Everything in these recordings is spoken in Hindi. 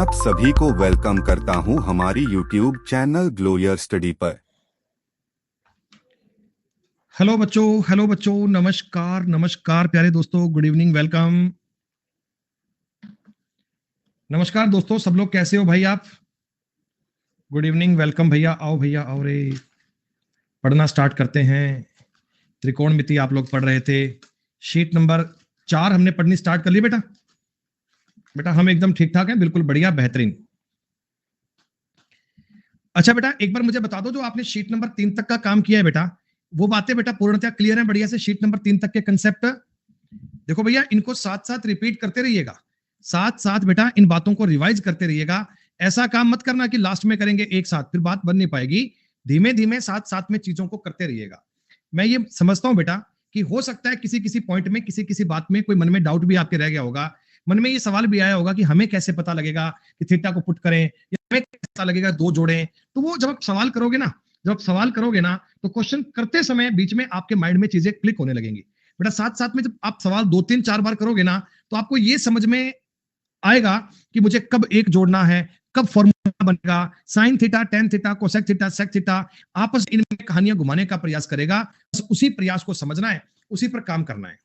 आप सभी को वेलकम करता हूं हमारी YouTube channel glow your study पर। हेलो बच्चों, नमस्कार नमस्कार प्यारे दोस्तों, गुड इवनिंग, वेलकम। नमस्कार दोस्तों, सब लोग कैसे हो भाई आप? गुड इवनिंग, वेलकम भैया, आओ रे। पढ़ना स्टार्ट करते हैं। त्रिकोणमिति आप लोग पढ़ रहे थे, शीट नंबर 4 हमने पढ़नी स्टार्ट कर ली बेटा। बेटा हम एकदम ठीक ठाक हैं, बिल्कुल बढ़िया, बेहतरीन। अच्छा बेटा, एक बार मुझे बता दो, जो आपने शीट नंबर 3 तक का काम किया है बेटा, वो बातें बेटा पूर्णतः क्लियर है बढ़िया से? शीट नंबर 3 तक के कंसेप्ट देखो भैया, इनको साथ साथ रिपीट करते रहिएगा, साथ साथ बेटा इन बातों को रिवाइज करते रहिएगा। ऐसा काम मत करना कि लास्ट में करेंगे एक साथ, फिर बात बन नहीं पाएगी। धीमे धीमे साथ साथ में चीजों को करते रहिएगा। मैं ये समझता हूं बेटा कि हो सकता है किसी किसी पॉइंट में, किसी किसी बात में कोई मन में डाउट भी आपके रह गया होगा, मन में ये सवाल भी आया होगा कि हमें कैसे पता लगेगा कि थीटा को पुट करें, या हमें कैसे पता लगेगा दो जोड़ें। तो वो जब आप सवाल करोगे ना, तो क्वेश्चन करते समय बीच में आपके माइंड में चीजें क्लिक होने लगेंगी बेटा। साथ साथ में जब आप सवाल 2 3 4 बार करोगे ना, तो आपको ये समझ में आएगा कि मुझे कब एक जोड़ना है, कब फॉर्मूला बनेगा, sine theta, tan theta, cosec theta, sec theta. आपस इनमें कहानियां घुमाने का प्रयास करेगा, बस उसी प्रयास को समझना है, उसी पर काम करना है।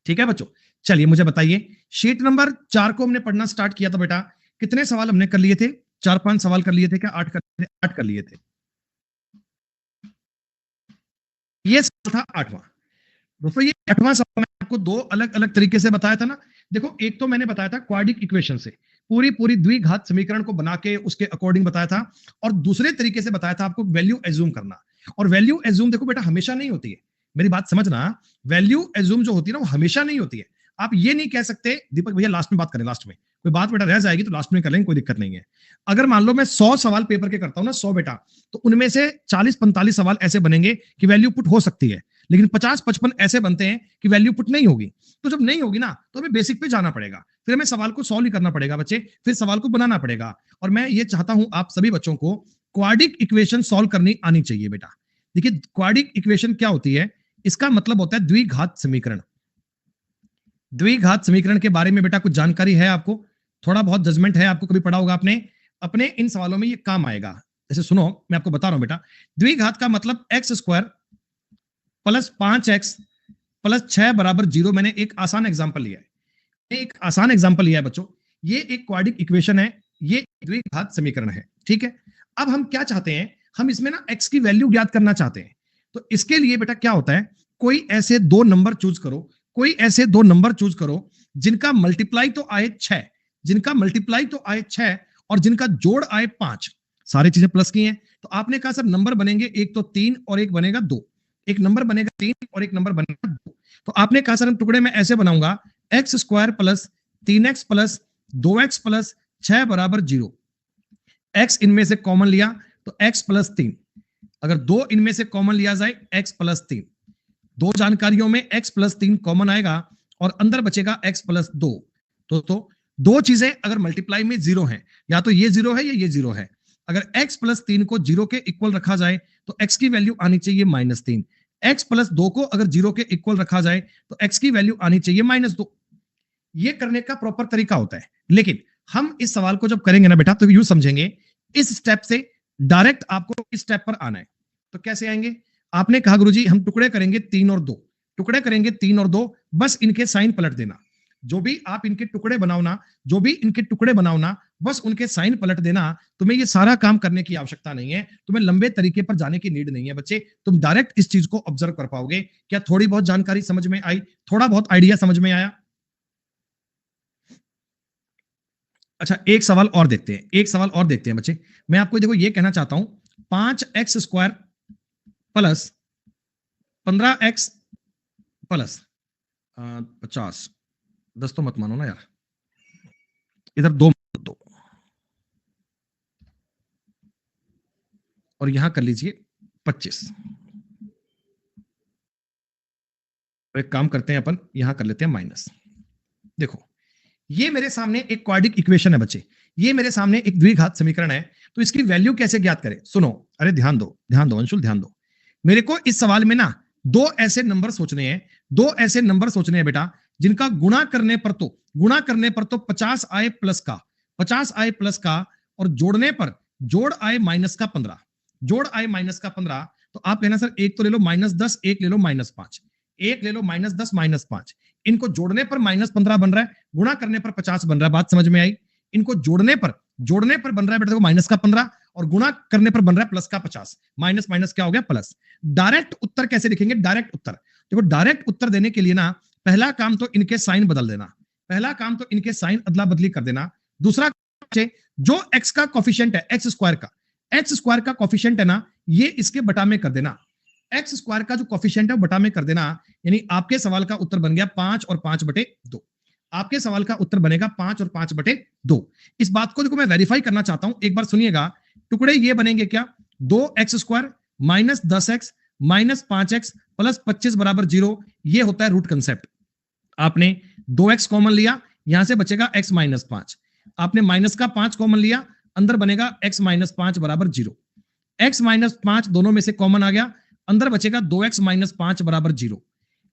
ठीक है बच्चों, चलिए मुझे बताइए, शीट नंबर 4 को हमने पढ़ना स्टार्ट किया था बेटा, कितने सवाल हमने कर लिए थे? 4 5 सवाल कर लिए थे क्या? 8 कर लिए थे। ये सवाल था 8वां। दोस्तों ये 8वां सवाल मैंने आपको दो अलग अलग तरीके से बताया था ना। देखो, एक तो मैंने बताया था क्वाड्रिक इक्वेशन से, पूरी पूरी द्विघात समीकरण को बना के उसके अकॉर्डिंग बताया था, और दूसरे तरीके से बताया था आपको वैल्यू एज्यूम करना। और वैल्यू एज्यूम देखो बेटा हमेशा नहीं होती है, मेरी बात समझना। वैल्यू एज्यूम जो होती है ना, वो हमेशा नहीं होती है। आप ये नहीं कह सकते दीपक भैया लास्ट में बात करें, लास्ट में कोई बात बेटा रह जाएगी तो लास्ट में कर लेंगे, कोई दिक्कत नहीं है। अगर मान लो मैं 100 सवाल पेपर के करता हूं ना, 100 बेटा, तो उनमें से 40 45 सवाल ऐसे बनेंगे कि वैल्यू पुट हो सकती है, लेकिन 50 55 ऐसे बनते हैं कि वैल्यू पुट नहीं होगी। तो जब नहीं होगी ना, तो हमें बेसिक पे जाना पड़ेगा, फिर हमें सवाल को सॉल्व ही करना पड़ेगा बच्चे, फिर सवाल को बनाना पड़ेगा। और मैं ये चाहता हूं आप सभी बच्चों को क्वाड्रिक इक्वेशन सॉल्व करनी आनी चाहिए बेटा। देखिए क्वाड्रिक इक्वेशन क्या होती है, इसका मतलब होता है द्विघात समीकरण। द्विघात समीकरण के बारे में बेटा कुछ जानकारी है आपको? थोड़ा बहुत जजमेंट है आपको? कभी पढ़ा होगा आपने? अपने इन सवालों में ये काम आएगा। जैसे सुनो, मैं आपको बता रहा हूं बेटा, द्विघात का मतलब x square plus 5x plus 6 बराबर 0। मैंने एक आसान एग्जांपल लिया है, एक आसान एग्जांपल लिया है बच्चों। ये एक क्वाड्रिक इक्वेशन है, ये द्विघात समीकरण है, ठीक है। अब हम क्या चाहते हैं, हम इसमें ना x की वैल्यू ज्ञात करना चाहते हैं। तो इसके लिए बेटा क्या होता है, कोई ऐसे दो नंबर चूज करो, कोई ऐसे दो नंबर चूज करो जिनका मल्टीप्लाई तो आए 6, जिनका मल्टीप्लाई तो आए 6 और जिनका जोड़ आए 5, सारी चीजें प्लस की हैं। तो आपने कहा सर नंबर बनेंगे एक तो 3 और एक बनेगा 2, एक नंबर बनेगा 3 और एक नंबर बनेगा 2। तो आपने कहा सर हम टुकड़े में ऐसे बनाऊंगा, x square plus 3x plus 2x plus 6 बराबर 0। x इनमें से कॉमन लिया तो x प्लस 3, अगर 2 इनमें से कॉमन लिया जाए x प्लस 3, दो जानकारियों में x प्लस 3 कॉमन आएगा और अंदर बचेगा x प्लस 2। तो दो चीजें अगर मल्टीप्लाई में 0 है, या तो ये 0 है या ये 0 है। अगर x प्लस 3 को 0 के इक्वल रखा जाए तो x की वैल्यू आनी चाहिए -3। x प्लस 2 को अगर 0 के इक्वल रखा जाए तो x की वैल्यू आनी चाहिए -2। ये करने का प्रॉपर तरीका होता है, लेकिन हम इस सवाल को जब करेंगे ना बेटा, तो यूं समझेंगे इस स्टेप से डायरेक्ट आपको इस स्टेप पर आना है। तो कैसे आएंगे? आपने कहा गुरुजी हम टुकड़े करेंगे 3 और 2, टुकड़े करेंगे 3 और 2, बस इनके साइन पलट देना। जो भी आप इनके टुकड़े बनाओ ना, जो भी इनके टुकड़े बनाओ ना, बस उनके साइन पलट देना। तुम्हें ये सारा काम करने की आवश्यकता नहीं है, तुम्हें लंबे तरीके पर जाने की नीड नहीं है बच्चे। तुम डायरेक्ट इस चीज को ऑब्जर्व कर पाओगे। क्या थोड़ी बहुत जानकारी समझ में आई? थोड़ा बहुत आइडिया समझ में आया? अच्छा एक सवाल और देखते हैं, एक सवाल और देखते हैं बच्चे। मैं आपको देखो ये कहना चाहता हूं, 5x square plus 15x plus 50, 10 तो मत मानो ना यार, इधर 2 दो और यहां कर लीजिए 25। तो एक काम करते हैं अपन, यहां कर लेते हैं माइनस। देखो ये मेरे सामने एक क्वाड्रिक इक्वेशन है बच्चे, ये मेरे सामने एक द्विघात समीकरण है। तो इसकी वैल्यू कैसे ज्ञात करें? सुनो, अरे ध्यान दो अंशुल, ध्यान दो। मेरे को इस सवाल में ना दो ऐसे नंबर सोचने हैं, दो ऐसे नंबर सोचने हैं बेटा जिनका गुणा करने पर तो 50 आए प्लस का, 50 आए प्लस का, और जोड़ने पर जोड़ आए माइनस का 15, जोड़ आए माइनस का 15, तो आप कहना सर एक तो ले लो -10, एक ले लो -5, एक ले लो -10 -5, इनको जोड़ने पर -15 बन रहा है, गुणा करने पर 50 बन रहा है। बात समझ में आई? इनको जोड़ने पर बन रहा है बेटा देखो माइनस का 15, और गुणा करने पर बन रहा है प्लस का 50, माइनस माइनस क्या हो गया प्लस। डायरेक्ट उत्तर कैसे लिखेंगे? डायरेक्ट उत्तर देखो, डायरेक्ट उत्तर देने के लिए ना पहला काम तो इनके साइन बदल देना, पहला काम तो इनके साइन अदला बदली कर देना। दूसरा, जो x का कोफिशिएंट है, x स्क्वायर का कोफिशिएंट है ना, ये इसके बटा में कर देना। एक्स स्क्वायर का जो कोफिशिएंट है वो बटा में कर देना, यानी आपके सवाल का उत्तर बन गया 5 और 5/2। आपके सवाल का उत्तर बनेगा 5 और 5/2। इस बात को देखो मैं वेरीफाई करना चाहता हूं, एक बार सुनिएगा। टुकड़े ये बनेंगे क्या? 2x² - 10x - 5x + 25 = 0। ये होता है रूट कंसेप्ट। आपने 2x कॉमन लिया, यहां से बचेगा x - 5, आपने माइनस का 5 कॉमन लिया, अंदर बनेगा x - 5 = 0। x - 5 दोनों में से कॉमन आ गया, अंदर बचेगा 2x - 5 = 0।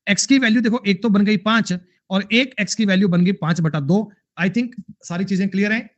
x की वैल्यू देखो, एक तो बन गई 5 और एक x की वैल्यू बन गई 5/2। आई थिंक सारी चीजें क्लियर हैं।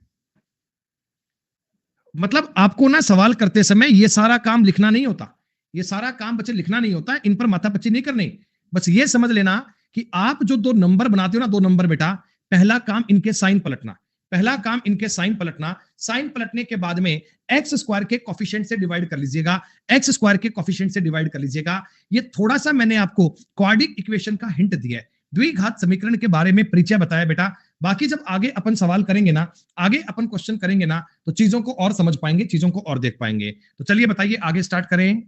मतलब आपको ना सवाल करते समय ये सारा काम लिखना नहीं होता, ये सारा काम बच्चे लिखना नहीं होता, इन पर माथापच्ची नहीं करनी। बस ये समझ लेना कि आप जो दो नंबर बनाते हो ना, 2 नंबर बेटा, पहला काम इनके साइन पलटना, पहला काम इनके साइन पलटना। साइन पलटने के बाद में एक्स स्क्वायर के कोफिशिएंट से डिवाइड कर लीजिएगा, एक्स स्क्वायर के कोफिशिएंट से डिवाइड कर लीजिएगा। ये थोड़ा सा मैंने आपको क्वाड्रिक इक्वेशन का हिंट दिया है, द्विघात समीकरण के बारे में परिचय बताया बेटा। बाकी जब आगे अपन सवाल करेंगे ना, आगे अपन क्वेश्चन करेंगे ना, तो चीजों को और समझ पाएंगे, चीजों को और देख पाएंगे। तो चलिए बताइए, आगे स्टार्ट करें।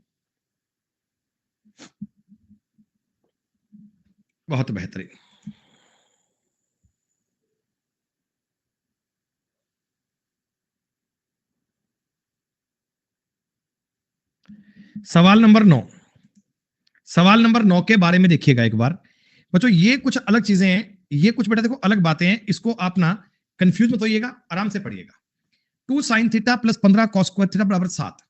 बहुत बेहतरीन। सवाल नंबर 9, सवाल नंबर 9 के बारे में देखिएगा एक बार बच्चों। ये कुछ अलग चीजें हैं, ये कुछ बेटा देखो अलग बातें हैं, इसको आप ना कंफ्यूज मत होइएगा, आराम से पढ़िएगा। 2 sin theta + 15 cos square theta = 7।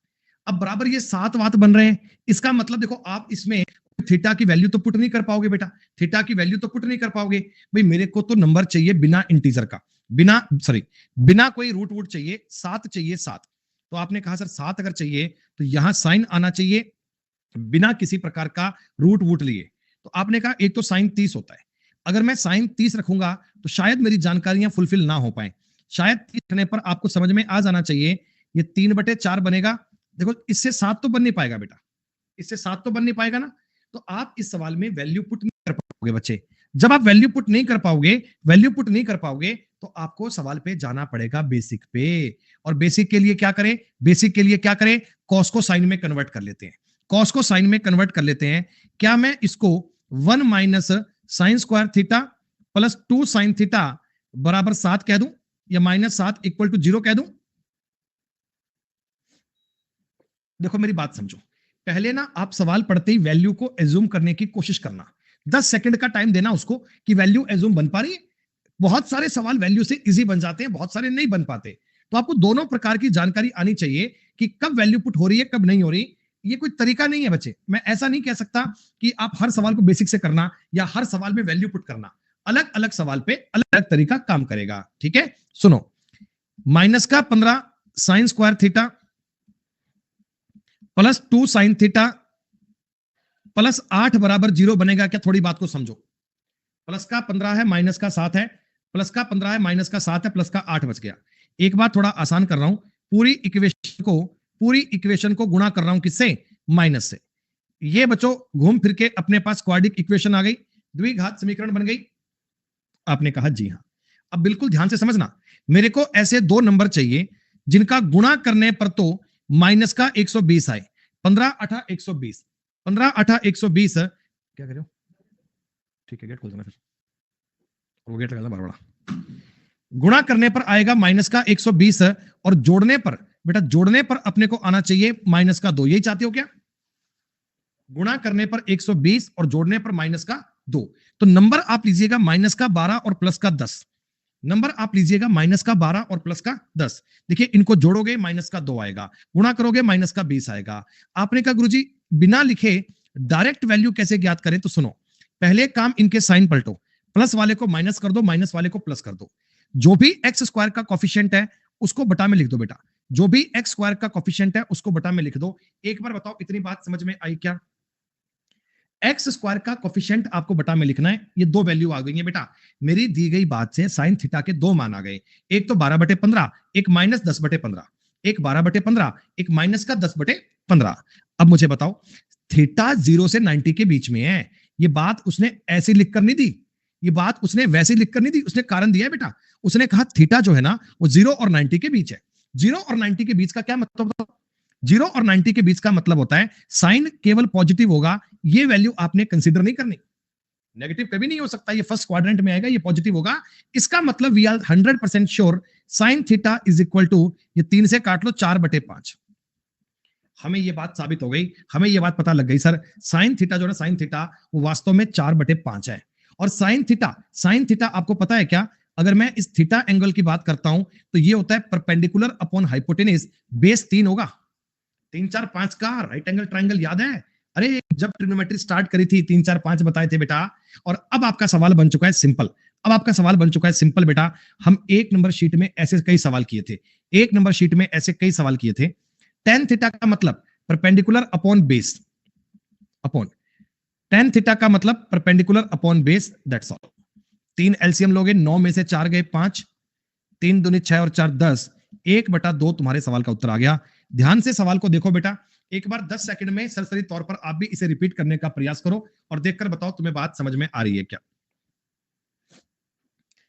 अब बराबर ये 7 वात बन रहे हैं, इसका मतलब देखो आप इसमें थीटा की वैल्यू तो पुट नहीं कर पाओगे बेटा, थीटा की वैल्यू तो पुट नहीं कर पाओगे। भाई मेरे को तो नंबर चाहिए बिना इंटीजर का, बिना कोई रूट वूट चाहिए, 7 चाहिए 7। तो आपने कहा सर 7 अगर चाहिए तो यहां साइन आना चाहिए बिना किसी प्रकार का रूट वूट लिए। तो आपने कहा एक तो साइन 30 होता है, अगर मैं साइन 30 रखूंगा तो शायद मेरी जानकारियां फुलफिल ना हो पाए, शायद 30 रखने पर आपको समझ में आ जाना चाहिए ये 3/4 बनेगा। देखो इससे 7 तो बन नहीं पाएगा बेटा, इससे 7 तो बन नहीं पाएगा ना। तो आप इस सवाल में वैल्यू पुट नहीं कर पाओगे बच्चे। जब आप वैल्यू पुट नहीं कर पाओगे तो आपको सवाल पे जाना पड़ेगा बेसिक पे। और बेसिक के लिए क्या करें? कॉस को साइन में कन्वर्ट कर लेते हैं, कॉस को साइन में कन्वर्ट कर लेते हैं। क्या मैं इसको 1 - sin square theta + 2 sin theta = 7 कह दूं, या -7 = 0 कह दूं? देखो मेरी बात समझो, पहले ना आप सवाल पढ़ते ही वैल्यू को एज्यूम करने की कोशिश करना, 10 सेकंड का टाइम देना उसको कि वैल्यू एज्यूम बन पा रही है। बहुत सारे सवाल वैल्यू से इजी बन जाते हैं, बहुत सारे नहीं बन पाते। तो आपको दोनों प्रकार की जानकारी आनी चाहिए कि कब वैल्यू पुट हो रही है, कब नहीं हो रही। ये कोई तरीका नहीं है बच्चे, मैं ऐसा नहीं कह सकता कि आप हर सवाल को बेसिक से करना या हर सवाल में वैल्यू पुट करना। अलग अलग सवाल पे अलग अलग तरीका काम करेगा, ठीक है। सुनो, -15 sin square theta + 2 sin theta + 8 = 0 बनेगा क्या? थोड़ी बात को समझो। प्लस का 15 है, माइनस का 7 है, प्लस का 15 है, माइनस का 7 है, प्लस का 8 बच गया। एक बात थोड़ा आसान कर रहा हूं, पूरी इक्वेशन को गुणा कर रहा हूं किससे? माइनस से। ये बच्चों घूम फिर के अपने पास क्वाड्रिक इक्वेशन आ गई, द्विघात समीकरण बन गई। आपने कहा जी हां। अब बिल्कुल ध्यान से समझना, मेरे को ऐसे 2 नंबर चाहिए जिनका गुणा करने पर तो माइनस का 120 आए। 15 8 120, 15 8 120। क्या कर रहे हो? ठीक है, गेट खोल देना फिर, वो गेट लगा बड़ा। गुणा करने पर आएगा माइनस का 120 और जोड़ने पर बेटा, जोड़ने पर अपने को आना चाहिए माइनस का 2। यही चाहते हो क्या? गुणा करने पर 120 और जोड़ने पर माइनस का 2। तो नंबर आप लीजिएगा माइनस का 12 और प्लस का 10। नंबर आप लीजिएगा माइनस का 12 और प्लस का 10। देखिए इनको जोड़ोगे माइनस का 2 आएगा, गुणा करोगे माइनस का 20 आएगा। आपने कहा गुरुजी बिना लिखे डायरेक्ट वैल्यू कैसे ज्ञात करें? तो सुनो, पहले काम इनके साइन पलटो, प्लस वाले को माइनस कर दो, माइनस वाले को प्लस कर दो। जो भी एक्स स्क्वायर का कॉफिशिएंट है उसको बटा में लिख दो बेटा, जो भी एक्स स्क्वायर का कॉफिशिएंट है उसको बटा में लिख दो। एक बार बताओ इतनी बात समझ में आई क्या? एक्स स्क्वायर का कोफिशिएंट आपको बटा में लिखना है। ये दो वैल्यू आ गई है बेटा। मेरी दी गई बात से साइन थीटा के दो मान आ गए, एक तो 12/15, एक -10/15, एक 12/15, एक माइनस का 10/15। अब मुझे बताओ थीटा 0 से 90 के बीच में है। ये बात उसने ऐसे लिख कर नहीं दी, ये बात उसने वैसे लिख कर नहीं दी, उसने कारण दिया है बेटा। उसने कहा थीटा जो है ना वो 0 और 90 के बीच है। 0 और 90 के बीच का क्या मतलब होता है? 0 और 90 के बीच का मतलब होता है साइन केवल पॉजिटिव होगा। ये वैल्यू आपने कंसीडर नहीं करनी, नेगेटिव कभी नहीं हो सकता, ये फर्स्ट क्वाड्रेंट में आएगा, ये पॉजिटिव होगा। इसका मतलब we are 100% sure sine theta is equal to, ये 3 से काट लो 4/5। हमें ये बात साबित हो गई, हमें ये बात पता लग गई सर साइन थीटा जो है साइन थीटा वो वास्तव में 4/5 है। और साइन थीटा आपको पता है क्या? अगर मैं इस थीटा एंगल की बात करता हूं तो ये होता है परपेंडिकुलर अपॉन हाइपोटेनिस, बेस 3 होगा। 3 4 5 का राइट एंगल ट्राइंगल याद है? अरे जब ट्रिग्नोमेट्री स्टार्ट करी थी 3 4 5 बताए थे बेटा। और अब आपका सवाल बन चुका है सिंपल, अब आपका सवाल बन चुका है सिंपल बेटा। हम 1 नंबर शीट में ऐसे कई सवाल किए थे, 1 नंबर शीट में ऐसे कई सवाल किए थे। tan थीटा का मतलब perpendicular upon base, upon tan theta का मतलब perpendicular upon base, that's all. 3 LCM लोगे, 9 में से 4 गए 5, 3 दूनी 6 और 4 10, 1/2 तुम्हारे सवाल का उत्तर आ गया। ध्यान से सवाल को देखो बेटा, एक बार 10 सेकंड में सरसरी तौर पर आप भी इसे रिपीट करने का प्रयास करो और देखकर बताओ तुम्हें बात समझ में आ रही है क्या।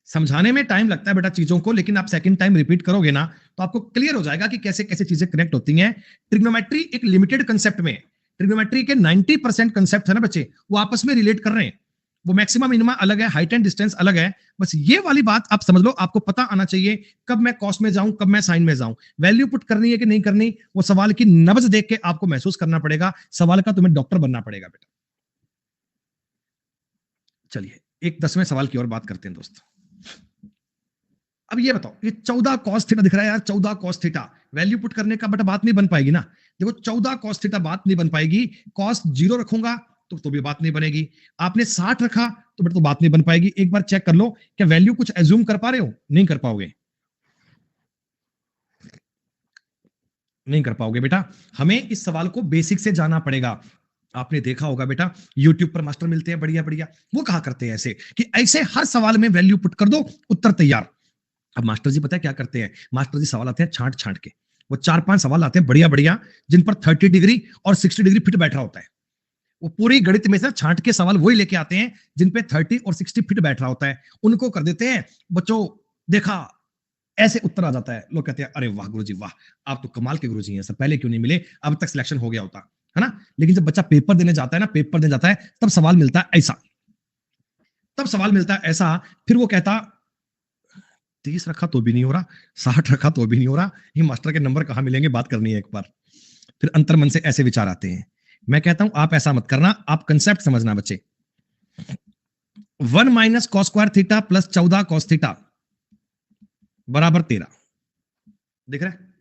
समझाने में टाइम लगता है बेटा चीजों को, लेकिन आप सेकंड टाइम रिपीट करोगे ना तो आपको क्लियर हो जाएगा कि कैसे कैसे चीजें कनेक्ट होती हैं। ट्रिग्नोमेट्री एक लिमिटेड कंसेप्ट में, ट्रिग्नोमेट्री के 90% कंसेप्ट है ना बच्चे, वो आपस में रिलेट कर रहे हैं। वो मैक्सिमम मिनिमा अलग है, हाइट एंड डिस्टेंस अलग है। बस ये वाली बात आप समझ लो, आपको पता आना चाहिए कब मैं कॉस में जाऊं, कब मैं साइन में जाऊं, वैल्यू पुट करनी है कि नहीं करनी, वो सवाल की नब्ज देख के आपको महसूस करना पड़ेगा। सवाल का तुम्हें डॉक्टर बनना पड़ेगा बेटा। चलिए एक 10वें सवाल की ओर बात करते हैं दोस्त। अब ये बताओ, ये 14 cos थीटा दिख रहा है यार, 14 cos थीटा वैल्यू पुट करने का बेटा बात नहीं बन पाएगी ना। देखो 14 cos थीटा बात नहीं बन पाएगी। cos 0 रखूंगा तो भी बात नहीं बनेगी। आपने 60 रखा तो बेटा तो बात नहीं बन पाएगी। एक बार चेक कर लो क्या वैल्यू कुछ एज्यूम कर पा रहे हो? नहीं कर पाओगे, नहीं कर पाओगे बेटा। हमें इस सवाल को बेसिक से जाना पड़ेगा। आपने देखा होगा बेटा यूट्यूब पर मास्टर मिलते हैं बढ़िया बढ़िया, वो कहा करते हैं ऐसे कि ऐसे हर सवाल में वैल्यू पुट कर दो, उत्तर तैयार। अब मास्टर जी पता है क्या करते हैं? मास्टर जी सवाल आते हैं छांट छांट के, वो 4-5 सवाल आते हैं बढ़िया बढ़िया जिन पर 30 डिग्री और 60 डिग्री फिट बैठ रहा होता है। वो पूरी गणित में से छांट के सवाल वही लेके आते हैं जिन पे 30 और 60 फिट बैठ रहा होता है, उनको कर देते हैं। बच्चों देखा ऐसे उत्तर आ जाता है, लोग कहते हैं अरे वाह गुरुजी वाह, आप तो कमाल के गुरुजी हैं सर, पहले क्यों नहीं मिले, अब तक सिलेक्शन हो गया होता है ना। लेकिन जब बच्चा पेपर देने जाता है ना, पेपर देने जाता है तब सवाल मिलता है ऐसा, तब सवाल मिलता है ऐसा, फिर वो कहता 30 रखा तो भी नहीं हो रहा, 60 रखा तो भी नहीं हो रहा, ये मास्टर के नंबर कहां मिलेंगे, बात करनी है एक बार। फिर अंतर्मन से ऐसे विचार आते हैं। मैं कहता हूं आप ऐसा मत करना, आप कंसेप्ट समझना बच्चे। 1 minus cos square theta plus 14 cos theta बराबर 13, दिख रहा है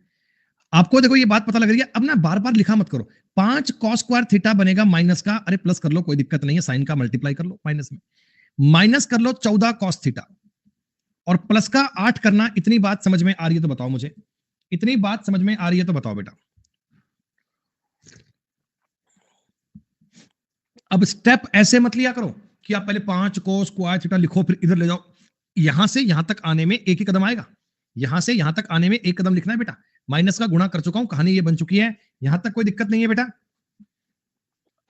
आपको? देखो ये बात पता लग रही है। अब ना बार बार लिखा मत करो। 5 कॉस स्क्वायर थीटा बनेगा माइनस का, अरे प्लस कर लो कोई दिक्कत नहीं है, साइन का मल्टीप्लाई कर लो माइनस में, माइनस कर लो 14 कॉस थीटा और प्लस का 8 करना। इतनी बात समझ में आ रही है तो बताओ मुझे, इतनी बात समझ में आ रही है तो बताओ बेटा। अब स्टेप ऐसे मत लिया करो कि आप पहले 5 कोस स्क्वायर थीटा लिखो फिर इधर ले जाओ। यहां से यहां तक आने में एक ही कदम आएगा, यहां से यहां तक आने में एक कदम लिखना है बेटा। माइनस का गुणा कर चुका हूं, कहानी ये बन चुकी है, यहां तक कोई दिक्कत नहीं है बेटा।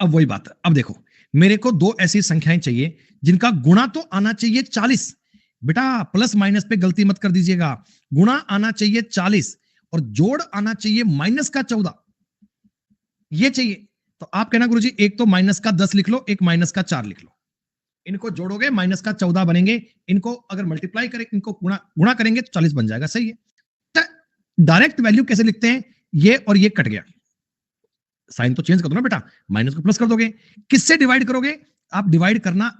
अब वही बात है, अब देखो मेरे को दो ऐसी संख्याएं चाहिए जिनका गुणा तो आना चाहिए 40 बेटा, प्लस माइनस पे गलती मत कर दीजिएगा। गुणा आना चाहिए 40 और जोड़ आना चाहिए माइनस का 14, ये चाहिए। तो आप कहना गुरुजी एक तो माइनस का 10 लिख लो, एक माइनस का 4 लिख लो, इनको जोड़ोगे माइनस का 14 बनेंगे, इनको अगर मल्टीप्लाई करें, इनको गुणा करेंगे तो 40 बन जाएगा, सही है। तो डायरेक्ट वैल्यू कैसे लिखते हैं, ये और ये कट गया, साइन तो चेंज कर दो ना बेटा, माइनस को प्लस कर दोगे। किससे डिवाइड करोगे? आप डिवाइड करना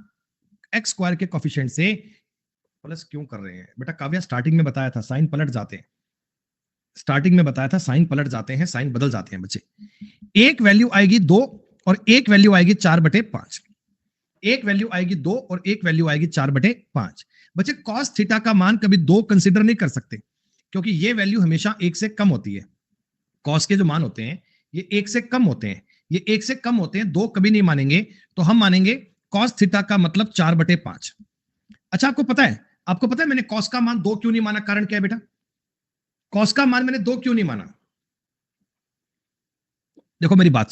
एक्स स्क्वायर के कोफिशिएंट से। प्लस क्यों कर रहे हैं बेटा? काव्या स्टार्टिंग में बताया था साइन पलट जाते हैं, स्टार्टिंग में बताया था साइन पलट जाते हैं, साइन बदल जाते हैं बच्चे। एक वैल्यू आएगी 2 और एक वैल्यू आएगी 4/5, एक वैल्यू आएगी 2 और एक वैल्यू आएगी 4/5। बच्चे कॉस थीटा का मान कभी 2 कंसिडर नहीं कर सकते, क्योंकि ये वैल्यू हमेशा 1 से कम होती है। कॉस के जो मान होते हैं ये 1 से कम होते हैं, ये 1 से कम होते हैं, 2 कभी नहीं मानेंगे। तो हम मानेंगे कॉस थीटा का मतलब 4/5। अच्छा, आपको पता है मैंने कॉस का मान 2 क्यों नहीं माना? कारण क्या है बेटा? कॉस का मान मैंने 2 क्यों नहीं माना? देखो मेरी बात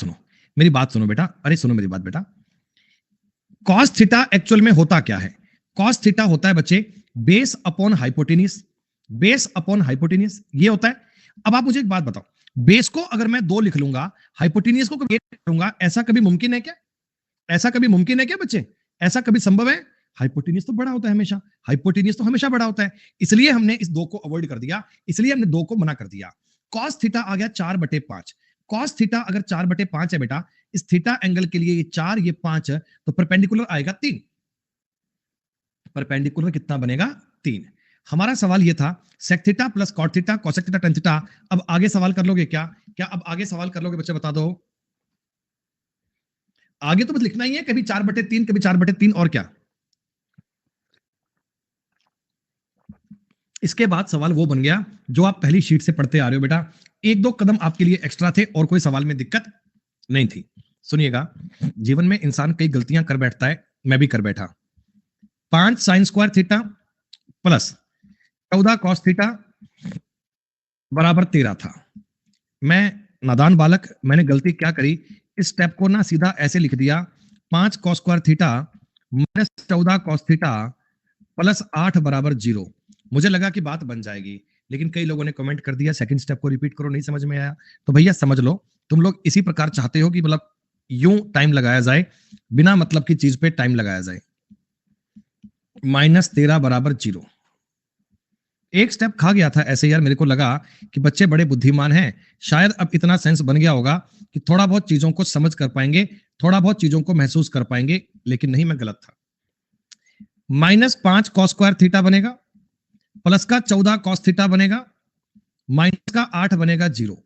सुनो बेटा, अरे सुनो मेरी बात बेटा। कॉस थीटा एक्चुअल में होता क्या है? कॉस थीटा होता है बच्चे base upon hypotenuse, base upon hypotenuse ये होता है। अब आप मुझे एक बात बताओ, बेस को अगर मैं 2 लिख लूंगा, हाइपोटेन्यूज को कभी करूंगा, ऐसा कभी मुमकिन है क्या? ऐसा कभी मुमकिन है क्या बच्चे? ऐसा कभी संभव है? हाइपोटेन्यूज तो बड़ा होता है हमेशा, हाइपोटेन्यूज तो हमेशा बड़ा होता है, इसलिए हमने इस 2 को अवॉइड कर दिया, इसलिए हमने 2 को मना कर दिया। कॉस थीटा आ गया 4/5। कॉस थीटा अगर 4/5 है बेटा, इस थीटा एंगल के लिए ये 4 ये 5, तो परपेंडिकुलर आएगा 3। परपेंडिकुलर कितना बनेगा? 3। हमारा सवाल ये था sec theta plus cot theta cosec theta tan theta. अब आगे सवाल कर लोगे क्या? क्या अब आगे सवाल कर लोगे बच्चे? बता दो। आगे तो बस लिखना ही है, कभी 4/3 कभी 4/3 और क्या। इसके बाद सवाल वो बन गया जो आप पहली शीट से पढ़ते आ रहे हो बेटा। 1-2 कदम आपके लिए एक्स्ट्रा थे और कोई सवाल में दिक्कत नहीं थी। सुनिएगा, जीवन में इंसान कई गलतियां कर बैठता है, मैं भी कर बैठा। 5 sine square theta plus 14 cos theta बराबर 13 था। मैं नादान बालक, मैंने गलती क्या करी, इस स्टेप को ना सीधा ऐसे लिख दिया, 5 cos square theta minus 14 cos theta plus 8 बराबर 0। मुझे लगा कि बात बन जाएगी, लेकिन कई लोगों ने कमेंट कर दिया सेकंड स्टेप को रिपीट करो, नहीं समझ में आया। तो भैया समझ लो, तुम लोग इसी प्रकार चाहते हो कि मतलब यूं टाइम लगाया जाए, बिना मतलब की चीज पे टाइम लगाया जाए। -13 बराबर 0। एक स्टेप खा गया था ऐसे यार, मेरे को लगा कि बच्चे बड़े बुद्धिमान हैं, शायद अब इतना सेंस बन गया होगा कि थोड़ा बहुत चीजों को समझ कर पाएंगे, थोड़ा बहुत चीजों को महसूस कर पाएंगे, लेकिन नहीं, मैं गलत था। -5 कॉस स्क्वायर थीटा बनेगा, प्लस का 14 कॉस थीटा बनेगा, माइनस का 8 बनेगा 0।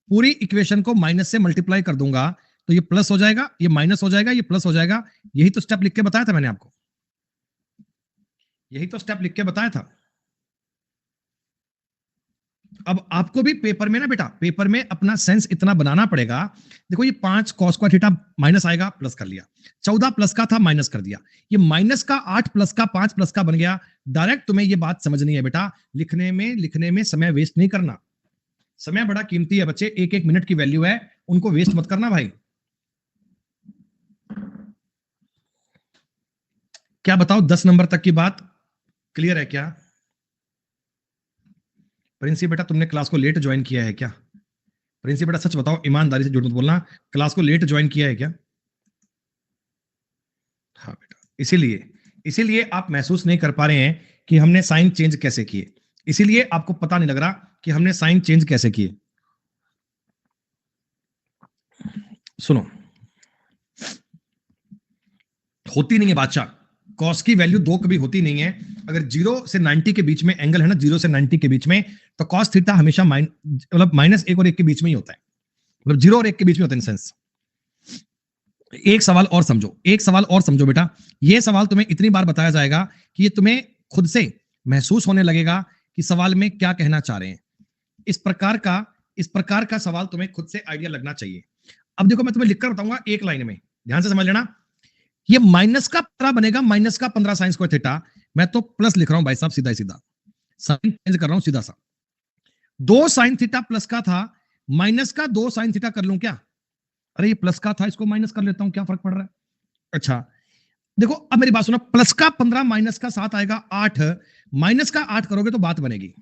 पूरी इक्वेशन को माइनस से मल्टीप्लाई कर दूंगा तो ये प्लस हो जाएगा, ये माइनस हो जाएगा, ये प्लस हो जाएगा। यही तो स्टेप लिख के बताया था मैंने आपको, यही तो स्टेप लिख के बताया था। अब आपको भी पेपर में ना बेटा, पेपर में अपना सेंस इतना बनाना पड़ेगा। देखो ये 5 कॉस स्क्वायर थीटा माइनस आएगा, प्लस कर लिया, 14 प्लस का था माइनस कर दिया, ये माइनस का 8 प्लस का 5 प्लस का बन गया। डायरेक्ट तुम्हें ये बात समझनी है बेटा, लिखने में समय वेस्ट नहीं करना। समय बड़ा कीमती है बच्चे, एक एक मिनट की वैल्यू है, उनको वेस्ट मत करना भाई। क्या बताओ, 10 नंबर तक की बात क्लियर है क्या? प्रिंसी बेटा तुमने क्लास को लेट ज्वाइन किया है क्या? प्रिंसी बेटा सच बताओ, ईमानदारी से झूठ मत बोलना, क्लास को लेट ज्वाइन किया है क्या? हाँ बेटा, इसीलिए आप महसूस नहीं कर पा रहे हैं कि हमने साइन चेंज कैसे किए, इसीलिए आपको पता नहीं लग रहा कि हमने साइन चेंज कैसे किए। सुनो, होती नहीं है बादशाह, कॉस की वैल्यू 2 कभी होती नहीं है। अगर 0 से 90 के बीच में एंगल है ना, 0 से 90 के बीच में, तो कॉस थीटा हमेशा मतलब -1 और 1 के बीच में ही होता है, मतलब 0 और 1 के बीच में होता है। इन सेंस एक सवाल और समझो बेटा, ये सवाल तुम्हें इतनी बार बताया जाएगा कि ये तुम्हें खुद से महसूस होने लगेगा कि सवाल में क्या कहना चाह रहे हैं। इस प्रकार का सवाल तुम्हें खुद से आइडिया लगना चाहिए। अब देखो मैं तुम्हें लिखकर बताऊंगा एक लाइन में, ध्यान से समझ लेना। ये माइनस का 15 बनेगा, माइनस का 15 साइन स्क्वायर थीटा, मैं तो प्लस लिख रहा हूं भाई साहब, सीधा सीधा साइन चेंज कर रहा हूं सीधा सा। 2 साइन थीटा प्लस का था, माइनस का 2 साइन थीटा कर लूं क्या? अरे ये प्लस का था, इसको माइनस कर लेता हूं, क्या फर्क पड़ रहा है? अच्छा देखो, अब मेरी बात सुनो, प्लस का 15 माइनस का 7 आएगा 8, माइनस का 8 करोगे तो बात बनेगी।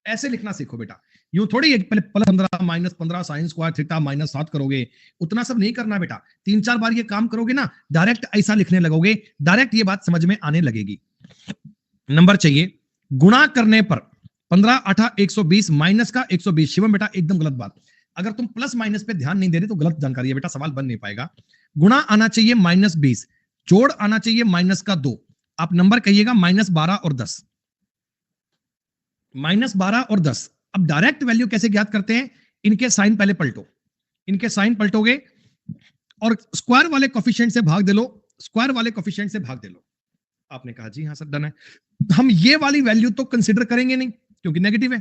ऐसे लिखना सीखो बेटा, यूं थोड़ी है पहले plus 15 minus 15 sine square theta minus 7 करोगे, उतना सब नहीं करना बेटा। 3-4 बार ये काम करोगे ना, डायरेक्ट ऐसा लिखने लगोगे, डायरेक्ट ये बात समझ में आने लगेगी। नंबर चाहिए, गुणा करने पर 15 8 120 माइनस का 120। शिवम बेटा एकदम गलत बात, अगर तुम प्लस माइनस पे ध्यान नहीं दे रहे तो गलत जानकारी है बेटा, सवाल बन नहीं पाएगा। गुणा आना चाहिए -20, जोड़ आना चाहिए माइनस का 2। आप नंबर कहिएगा -12 और 10, -12 और 10। अब डायरेक्ट वैल्यू कैसे ज्ञात करते हैं? इनके साइन पहले पलटो, इनके साइन पलटोगे और स्क्वायर वाले कोफिशिएंट से भाग दे लो, स्क्वायर वाले कोफिशिएंट से भाग दे लो। आपने कहा जी हाँ सर डन है। हम ये वाली वैल्यू तो कंसिडर करेंगे नहीं क्योंकि नेगेटिव है।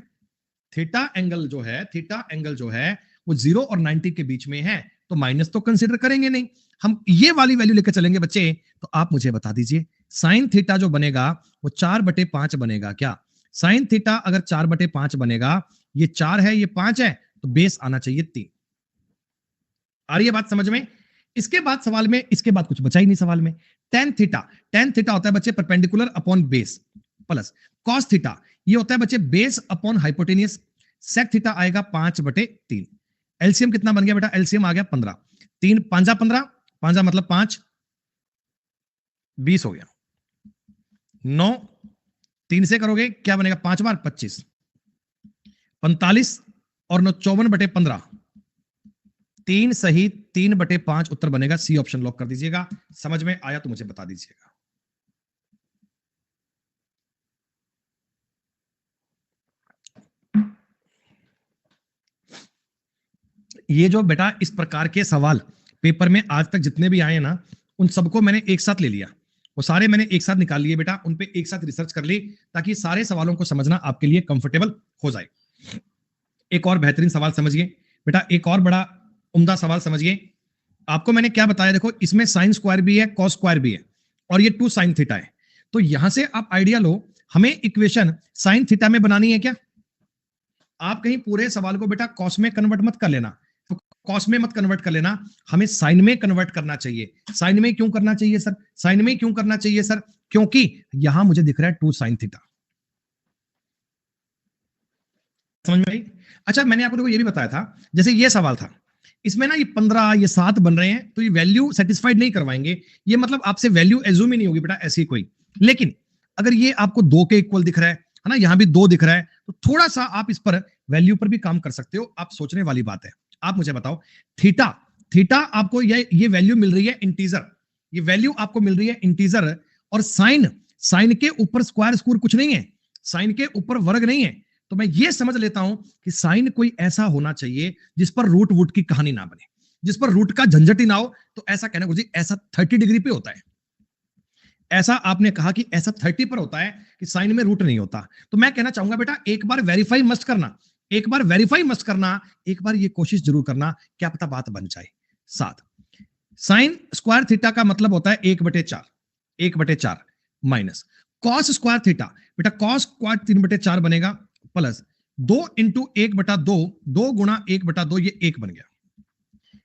थीटा एंगल जो है वो 0 और 90 के बीच में है, तो माइनस तो कंसिडर करेंगे नहीं। हम ये वाली वैल्यू लेकर चलेंगे बच्चे। तो आप मुझे बता दीजिए साइन थीटा जो बनेगा वो 4/5 बनेगा क्या? साइन थीटा अगर 4/5 बनेगा, ये 4 है ये 5 है, तो बेस आना चाहिए 3। आ रही है बात समझ में? इसके बाद सवाल में, इसके बाद कुछ बचा ही नहीं सवाल में। टेन थीटा होता है बच्चे perpendicular upon base, plus cos theta ये होता है बच्चे base upon hypotenuse. Sec theta आएगा 5/3। एलसीएम कितना बन गया बेटा? एलसीएम आ गया 15। 3 5 15, 5 मतलब 5, 20 हो गया। 9 3 से करोगे क्या बनेगा? 5 बार 25, 45 और 9 54/15। 3 सही 3/5 उत्तर बनेगा। सी ऑप्शन लॉक कर दीजिएगा। समझ में आया तो मुझे बता दीजिएगा। ये जो बेटा इस प्रकार के सवाल पेपर में आज तक जितने भी आए ना, उन सबको मैंने एक साथ ले लिया। वो सारे मैंने एक साथ निकाल लिए बेटा, उन पे एक साथ रिसर्च कर ली ताकि सारे सवालों को समझना आपके लिए कंफर्टेबल हो जाए। एक और बेहतरीन सवाल समझिए बेटा, एक और बड़ा उम्दा सवाल समझिए। आपको मैंने क्या बताया, देखो इसमें साइन स्क्वायर भी है कॉस स्क्वायर भी है और ये 2 साइन थीटा है। तो यहां से आप आइडिया लो, हमें इक्वेशन साइन थीटा में बनानी है क्या? आप कहीं पूरे सवाल को बेटा कॉस में कन्वर्ट मत कर लेना, तो कॉस में मत कन्वर्ट कर लेना, हमें साइन में कन्वर्ट करना चाहिए। साइन में क्यों करना चाहिए सर? साइन में क्यों करना चाहिए सर? क्योंकि यहां मुझे दिख रहा है 2 साइन थीटा। समझ में आई? अच्छा मैंने आपको देखो ये भी बताया था, जैसे ये सवाल था, इसमें ना ये 15 ये 7 बन रहे हैं, तो ये वैल्यू सेटिस्फाइड नहीं करवाएंगे। ये मतलब आपसे वैल्यू एज्यूम ही नहीं होगी बेटा ऐसी कोई। लेकिन अगर ये आपको 2 के इक्वल दिख रहा है ना, यहां भी 2 दिख रहा है, तो थोड़ा सा आप इस पर वैल्यू पर भी काम कर सकते हो। आप सोचने वाली बात है। आप मुझे बताओ थीटा आपको ये वैल्यू मिल रही है इंटीजर, ये वैल्यू आपको मिल रही है इंटीजर, और साइन के ऊपर स्क्वायर स्क्वायर कुछ नहीं है, साइन के ऊपर वर्ग नहीं है। तो मैं ये समझ लेता हूं कि साइन कोई ऐसा होना चाहिए जिस पर रूट वूट की कहानी ना बने, जिस पर रूट का झंझट ही ना हो। तो ऐसा कहना गुरुजी ऐसा 30 डिग्री पे होता है, ऐसा आपने कहा कि ऐसा 30 पर होता है कि साइन में रूट नहीं होता। तो मैं कहना चाहूंगा बेटा एक बार वेरीफाई मस्ट करना, एक बार वेरीफाई मस्ट करना, एक बार ये कोशिश जरूर करना, क्या पता बात बन जाए। 7 साइन स्क्वायर थीटा का मतलब होता है 1/4 माइनस कॉस स्क्वायर थीटा, बेटा कॉस स्क्वायर 3/4 बनेगा, प्लस 2 इंटू 1/2, 2 गुणा 1/2 ये 1 बन गया,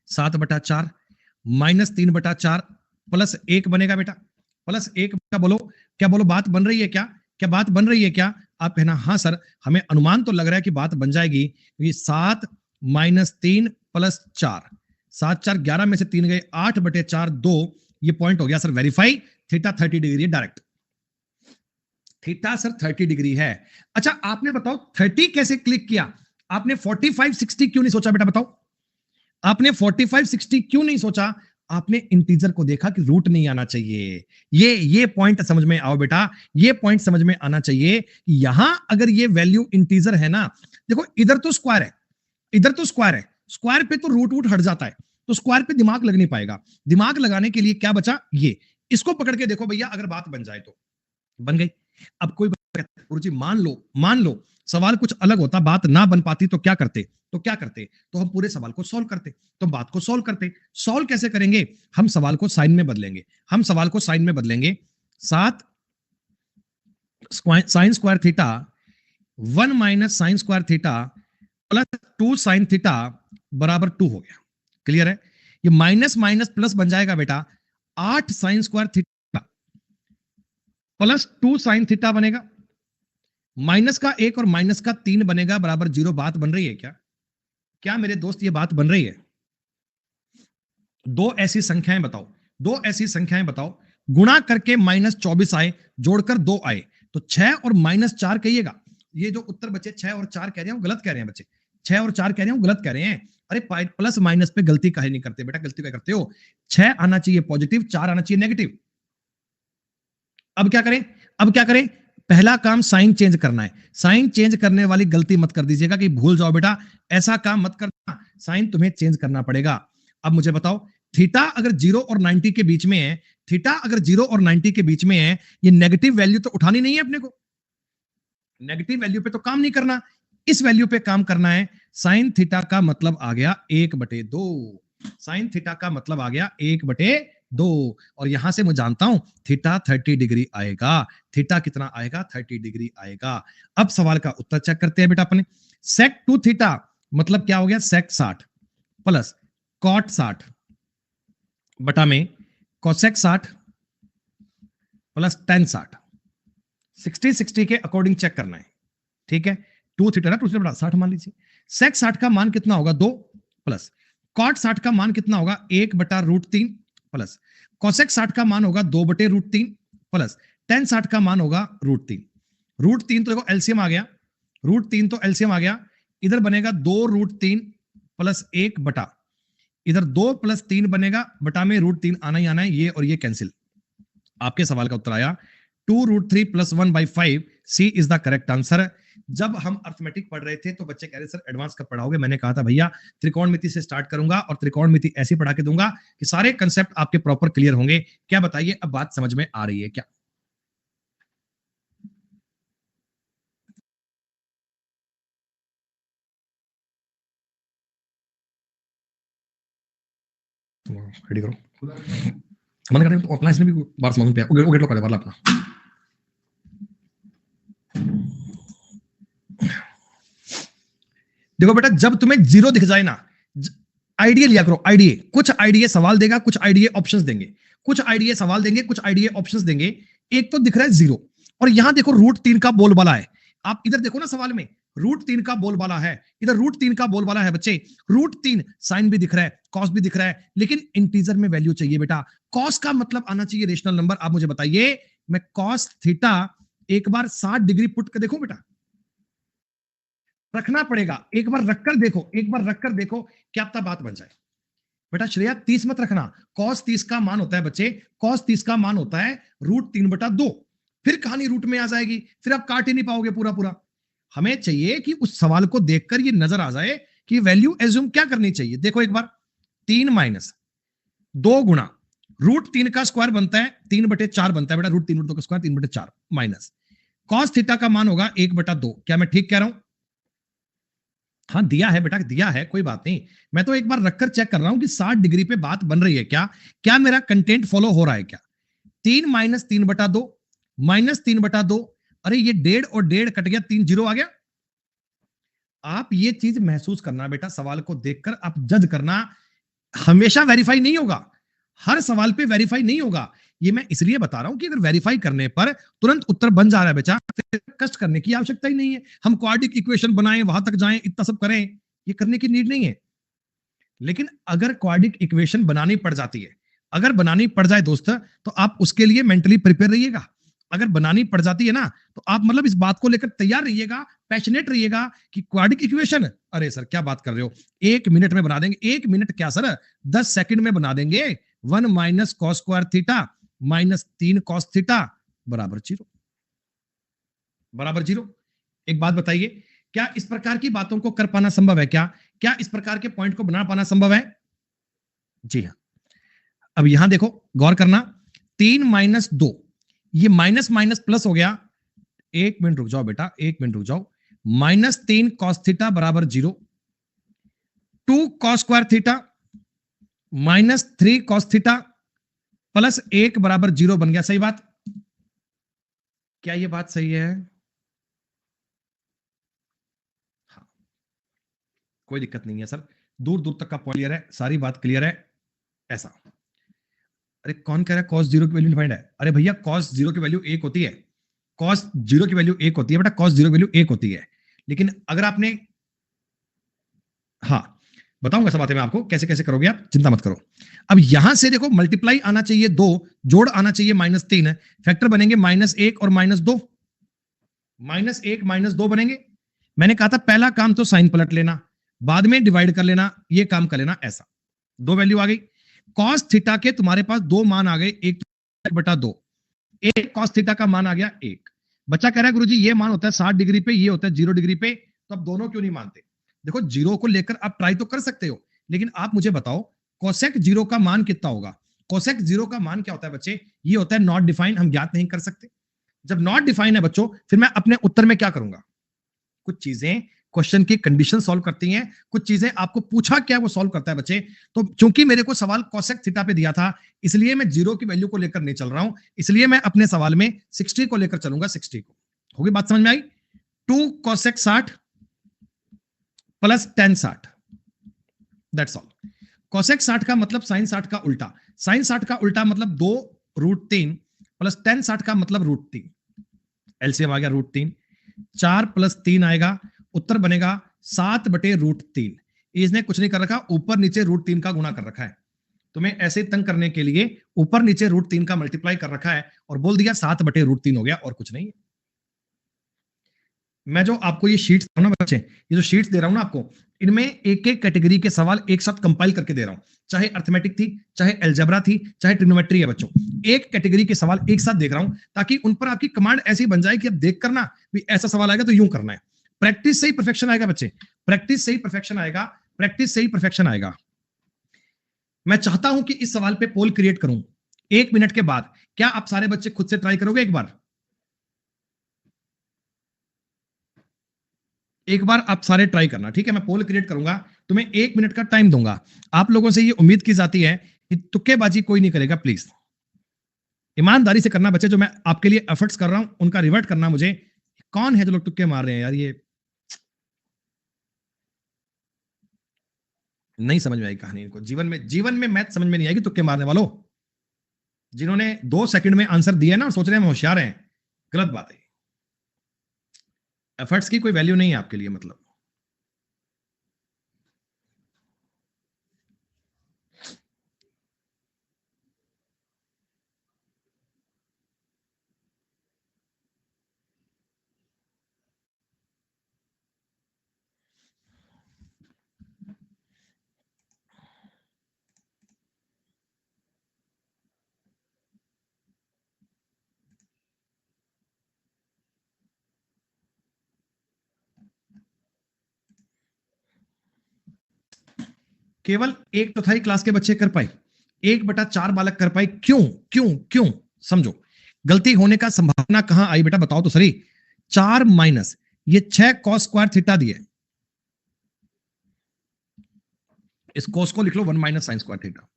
7/4 माइनस 3/4 प्लस 1 बनेगा बेटा, प्लस 1 का बोलो, क्या बोलो बात बन रही है क्या? क्या बात बन रही है क्या? आप कहना हाँ सर, हमें अनुमान तो लग रहा है कि बात बन जाएगी। ये 7 माइनस 3 प्लस 4, 7 4 11 में से 3 गए, 8/4 2, ये पॉइंट हो गया सर वेरीफाई। थीटा 30 डिग्री है डायरेक्ट, थीटा सर 30 डिग्री है। अच्छा आपने बताओ 30 कैसे क्लिक किया? आपने 45 60 क्यों नहीं सोचा बेटा? बताओ आपने 45 60 क्यों नहीं सोचा? आपने इंटीजर को देखा कि रूट नहीं आना चाहिए। ये पॉइंट समझ में आओ बेटा, ये पॉइंट समझ में आना चाहिए कि यहां अगर ये वैल्यू इंटीजर है ना, देखो इधर तो स्क्वायर है, इधर तो स्क्वायर है, स्क्वायर पे तो रूट वूट हट जाता है, तो स्क्वायर पे दिमाग लग नहीं पाएगा। दिमाग लगाने के लिए क्या बचा? ये इसको पकड़ के देखो भैया, अगर बात बन जाए तो बन गई। अब कोई गुरुजी मान लो सवाल कुछ अलग होता, बात ना बन पाती तो क्या करते? तो हम पूरे सवाल को सॉल्व करते, तो बात को सॉल्व करते। सॉल्व कैसे करेंगे? हम सवाल को साइन में बदलेंगे, 7 sine square theta 1 minus sine square theta plus 2 sign theta बराबर 2 हो गया। क्लियर है? ये माइनस माइनस प्लस बन जाएगा बेटा, 8 sine square theta plus 2 sine theta बनेगा, माइनस का 1 और माइनस का 3 बनेगा बराबर 0। बात बन रही है क्या? क्या मेरे दोस्त ये बात बन रही है? दो ऐसी संख्याएं बताओ, गुणा करके -24 आए, जोड़कर 2 आए, तो 6 और -4 कहिएगा। ये जो उत्तर बचे 6 और 4 कह रहे हैं, गलत कह रहे हैं बच्चे, 6 और 4 कह रहे हैं, गलत कह रहे हैं। अरे प्लस माइनस पे गलती काहे नहीं करते बेटा? गलती क्या करते हो? 6 आना चाहिए पॉजिटिव, 4 आना चाहिए नेगेटिव। अब क्या करें? पहला काम साइन चेंज करना है। साइन चेंज करने वाली गलती मत कर दीजिएगा कि भूल जाओ बेटा, ऐसा काम मत करना, साइन तुम्हें चेंज करना पड़ेगा। अब मुझे बताओ थीटा अगर 0 और 90 के बीच में है, थीटा अगर 0 और 90 के बीच में है, ये नेगेटिव वैल्यू तो उठानी नहीं है अपने को, नेगेटिव वैल्यू पे तो काम नहीं करना, इस वैल्यू पे काम करना है। साइन थीटा का मतलब आ गया 1/2, साइन थीटा का मतलब आ गया 1/2, और यहां से मैं जानता हूं थीटा 30 डिग्री आएगा। थीटा कितना आएगा? 30 डिग्री आएगा। अब सवाल का उत्तर चेक करते हैं बेटा अपने। सेक 2 थीटा मतलब क्या हो गया? सेक 60 प्लस कॉट 60 बटा में कोसेक 60 प्लस टेन 60, 60 के अकॉर्डिंग चेक करना है, ठीक है। 2 थीटा ना, 2 से बड़ा 60 मान लीजिए। सेक 60 का मान कितना होगा? 2 प्लस कॉट 60 का मान कितना होगा? 1/√3 प्लस कोसेक 60 का मान होगा 2/√3 प्लस टेन 60 का मान होगा √3। √3 तो देखो एलसीएम आ गया, √3 तो एलसीएम आ गया, इधर बनेगा 2√3 प्लस 1 बटा, इधर 2 प्लस 3 बनेगा बटा में √3 आना ही आना है, ये और ये कैंसिल। आपके सवाल का उत्तर आया 2√3 plus 1/5। C is the correct answer. जब हम अर्थमेटिक पढ़ रहे थे तो बच्चे कह रहे सर एडवांस कब पढ़ाओगे? मैंने कहा था भैया त्रिकोणमिति से स्टार्ट करूंगा और त्रिकोणमिति ऐसी पढ़ा के दूंगा कि सारे कंसेप्ट आपके प्रॉपर क्लियर होंगे। क्या बताइए, अब बात समझ में आ रही है क्या? रेडी करो, मन कर तो अपना इसने भी बार समझ पे ओके लो करे वाला अपना। देखो बेटा, जब तुम्हें जीरो दिख जाए ना, आईडीए लिया करो, आईडीए। कुछ आईडीए सवाल देगा, कुछ आईडीए ऑप्शंस देंगे, कुछ आईडीए सवाल देंगे, कुछ आईडीए ऑप्शंस देंगे। एक तो दिख रहा है 0 और यहां देखो √3 का बोलबाला है। आप इधर देखो ना सवाल में √3 का बोलबाला है, इधर √3 का बोलबाला है बच्चे। √3 साइन भी दिख रहा है, कॉस भी दिख रहा है, लेकिन इंटीजर में वैल्यू चाहिए बेटा। कॉस का मतलब आना चाहिए रेशनल नंबर। आप मुझे बताइए, मैं कॉस थीटा एक बार 60 डिग्री पुट कर देखो बेटा, रखना पड़ेगा। एक बार रखकर देखो, एक बार रखकर देखो, क्या पता बात बन जाए। बेटा श्रेया 30 मत रखना, कॉस 30 का मान होता है बच्चे, कॉस 30 का मान होता है √3/2। फिर कहानी रूट में आ जाएगी, फिर आप काट ही नहीं पाओगे पूरा पूरा। हमें चाहिए कि उस सवाल को देखकर ये नजर आ जाए कि वैल्यू एज्यूम क्या करनी चाहिए। देखो एक बार, 3 माइनस 2 गुणा √3 का स्क्वायर बनता है 3/4 बनता है बेटा, √3/2 का स्क्वायर 3/4 माइनस कॉस थीटा का मान होगा 1/2। क्या मैं ठीक कह रहा हूं? हाँ दिया है बेटा, दिया है, कोई बात नहीं। मैं तो एक बार रखकर चेक कर रहा हूं कि 60 डिग्री पे बात बन रही है क्या, क्या मेरा कंटेंट फॉलो हो रहा है क्या। 3 माइनस 3/2 माइनस 3/2, अरे ये 1.5 और 1.5 कट गया, 3 0 आ गया। आप ये चीज महसूस करना बेटा, सवाल को देखकर आप जज करना। हमेशा वेरीफाई नहीं होगा, हर सवाल पे वेरीफाई नहीं होगा। ये मैं इसलिए बता रहा हूं कि अगर वेरीफाई करने पर तुरंत उत्तर बन जा रहा है बेटा, कष्ट करने की आवश्यकता ही नहीं है। हम क्वाड्रेटिक इक्वेशन बनाएं, वहां तक जाएं, इतना सब करें, ये करने की नीड नहीं है। लेकिन अगर क्वाड्रेटिक इक्वेशन बनानी पड़ जाती है, अगर बनानी पड़ जाए दोस्त, तो आप उसके लिए मेंटली प्रिपेयर रहिएगा। अगर बनानी पड़ जाती है ना, तो आप मतलब इस बात को लेकर तैयार रहिएगा, पैशनेट रहिएगा कि क्वाड्रेटिक इक्वेशन, अरे सर क्या बात कर रहे हो, 1 मिनट में बना देंगे। 1 मिनट क्या सर, 10 सेकंड में बना देंगे। 1 minus cos square theta minus 3 cos theta बराबर 0, बराबर 0। एक बात बताइए, क्या इस प्रकार की बातों को कर पाना संभव है? क्या इस प्रकार के पॉइंट को बना पाना संभव है? जी हाँ। अब यहां देखो, गौर करना, 3 माइनस 2, ये माइनस माइनस प्लस हो गया। 1 मिनट रुक जाओ बेटा, 1 मिनट रुक जाओ। -3 कॉस थीटा बराबर 0, 2 cos square theta -3 cos theta plus 1 बराबर 0 बन गया। सही बात? क्या ये बात सही है? हाँ, कोई दिक्कत नहीं है सर, दूर दूर तक का पॉइंट क्लियर है, सारी बात क्लियर है। ऐसा, अरे कौन कह रहा है कॉस 0 की वैल्यू डिफाइंड है? अरे भैया कॉस 0 की वैल्यू 1 होती है, कॉस 0 की वैल्यू 1 होती है बेटा, कॉस 0 की वैल्यू 1 होती है। लेकिन अगर आपने, हाँ बताऊंगा सब बातें मैं आपको, कैसे कैसे करोगे आप, चिंता मत करो। अब यहां से देखो, मल्टीप्लाई आना चाहिए 2, जोड़ आना चाहिए -3, फैक्टर बनेंगे -1 और -2, -1 -2 बनेंगे। मैंने कहा था पहला काम तो साइन पलट लेना, बाद में डिवाइड कर लेना, ये काम कर लेना। ऐसा 2 वैल्यू आ गई। कॉस थीटा के तुम्हारे पास 2 मान आ गए, 1/2, एक कॉस थीटा का मान आ गया 1। बच्चा कह रहा है गुरुजी ये मान होता है 60 डिग्री पे, ये होता है 0 डिग्री पे, तो अब दोनों क्यों नहीं मानते? देखो 0 को लेकर आप ट्राई तो कर सकते हो, लेकिन आप मुझे बताओ कोसेक 0 का मान कितना होगा? कोसेक जीरो का मान क्या होता है बच्चे? ये होता है नॉट डिफाइन, हम ज्ञात नहीं कर सकते। जब नॉट डिफाइन है बच्चों, फिर मैं अपने उत्तर में क्या करूंगा? कुछ चीजें क्वेश्चन की कंडीशन सॉल्व करती हैं, कुछ चीजें आपको पूछा क्या वो सॉल्व करता है बच्चे। तो चूंकि मेरे को सवाल कोसेक थीटा पे दिया था, इसलिए मैं जीरो की वैल्यू को लेकर नहीं चल रहा हूं, इसलिए मैं अपने सवाल में 60 को लेकर चलूंगा, 60 को। होगी बात समझ में आई? 2 cosec 60 plus tan 60, that's all. Cosec 60 का मतलब साइन 60 का उल्टा, साइन 60 का उल्टा मतलब 2√3 प्लस tan 60 का मतलब √3, एलसीएम आ गया √3, 4 प्लस 3 आएगा, उत्तर बनेगा 7/√3। इसने कुछ नहीं कर रखा, ऊपर नीचे √3 का गुणा कर रखा है। तुम्हें ऐसे तंग करने के लिए ऊपर नीचे √3 का मल्टीप्लाई कर रखा है और बोल दिया 7/√3 हो गया, और कुछ नहीं है। मैं जो आपको ये शीट्स दे रहा हूं ना बच्चे, ये जो शीट्स दे रहा हूं ना आपको, इनमें एक एक कैटेगरी के सवाल एक साथ कंपाइल करके दे रहा हूं। चाहे अर्थमेटिक थी, चाहे एल्जेब्रा थी, चाहे ट्रिग्नोमेट्री है बच्चों, एक कैटेगरी के सवाल एक साथ देख रहा हूं, ताकि उन पर आपकी कमांड ऐसी बन जाए कि अब देख करना भी ऐसा सवाल आएगा तो यूं करना है। प्रैक्टिस से ही परफेक्शन आएगा बच्चे, प्रैक्टिस से ही परफेक्शन आएगा, प्रैक्टिस से ही परफेक्शन आएगा। मैं चाहता हूं कि इस सवाल पे पोल क्रिएट करूं 1 मिनट के बाद। क्या आप सारे बच्चे खुद से ट्राई करोगे? एक बार आप सारे ट्राई करना, ठीक है? मैं पोल क्रिएट करूंगा, तुम्हें 1 मिनट का टाइम दूंगा। आप लोगों से ये उम्मीद की जाती है कि तुक्केबाजी कोई नहीं करेगा, प्लीज ईमानदारी से करना बच्चे। जो मैं आपके लिए एफर्ट्स कर रहा हूं उनका रिवर्ट करना मुझे। कौन है जो लोग तुक्के मार रहे हैं यार? ये नहीं समझ में आई कहानी इनको। जीवन में मैथ समझ में नहीं आएगी तुक्के मारने वालों। जिन्होंने 2 सेकंड में आंसर दिया ना और सोच रहे हैं हम होशियार हैं, गलत बात है। एफर्ट्स की कोई वैल्यू नहीं है आपके लिए, मतलब। केवल 1/4 क्लास के बच्चे कर पाए, 1/4 बालक कर पाए। क्यों क्यों क्यों? समझो, गलती होने का संभावना कहां आई बेटा, बताओ तो सही। 4 माइनस ये 6 cos स्क्वायर थीटा दिए, इस cos को लिख लो 1 माइनस साइन स्क्वायर थीटा।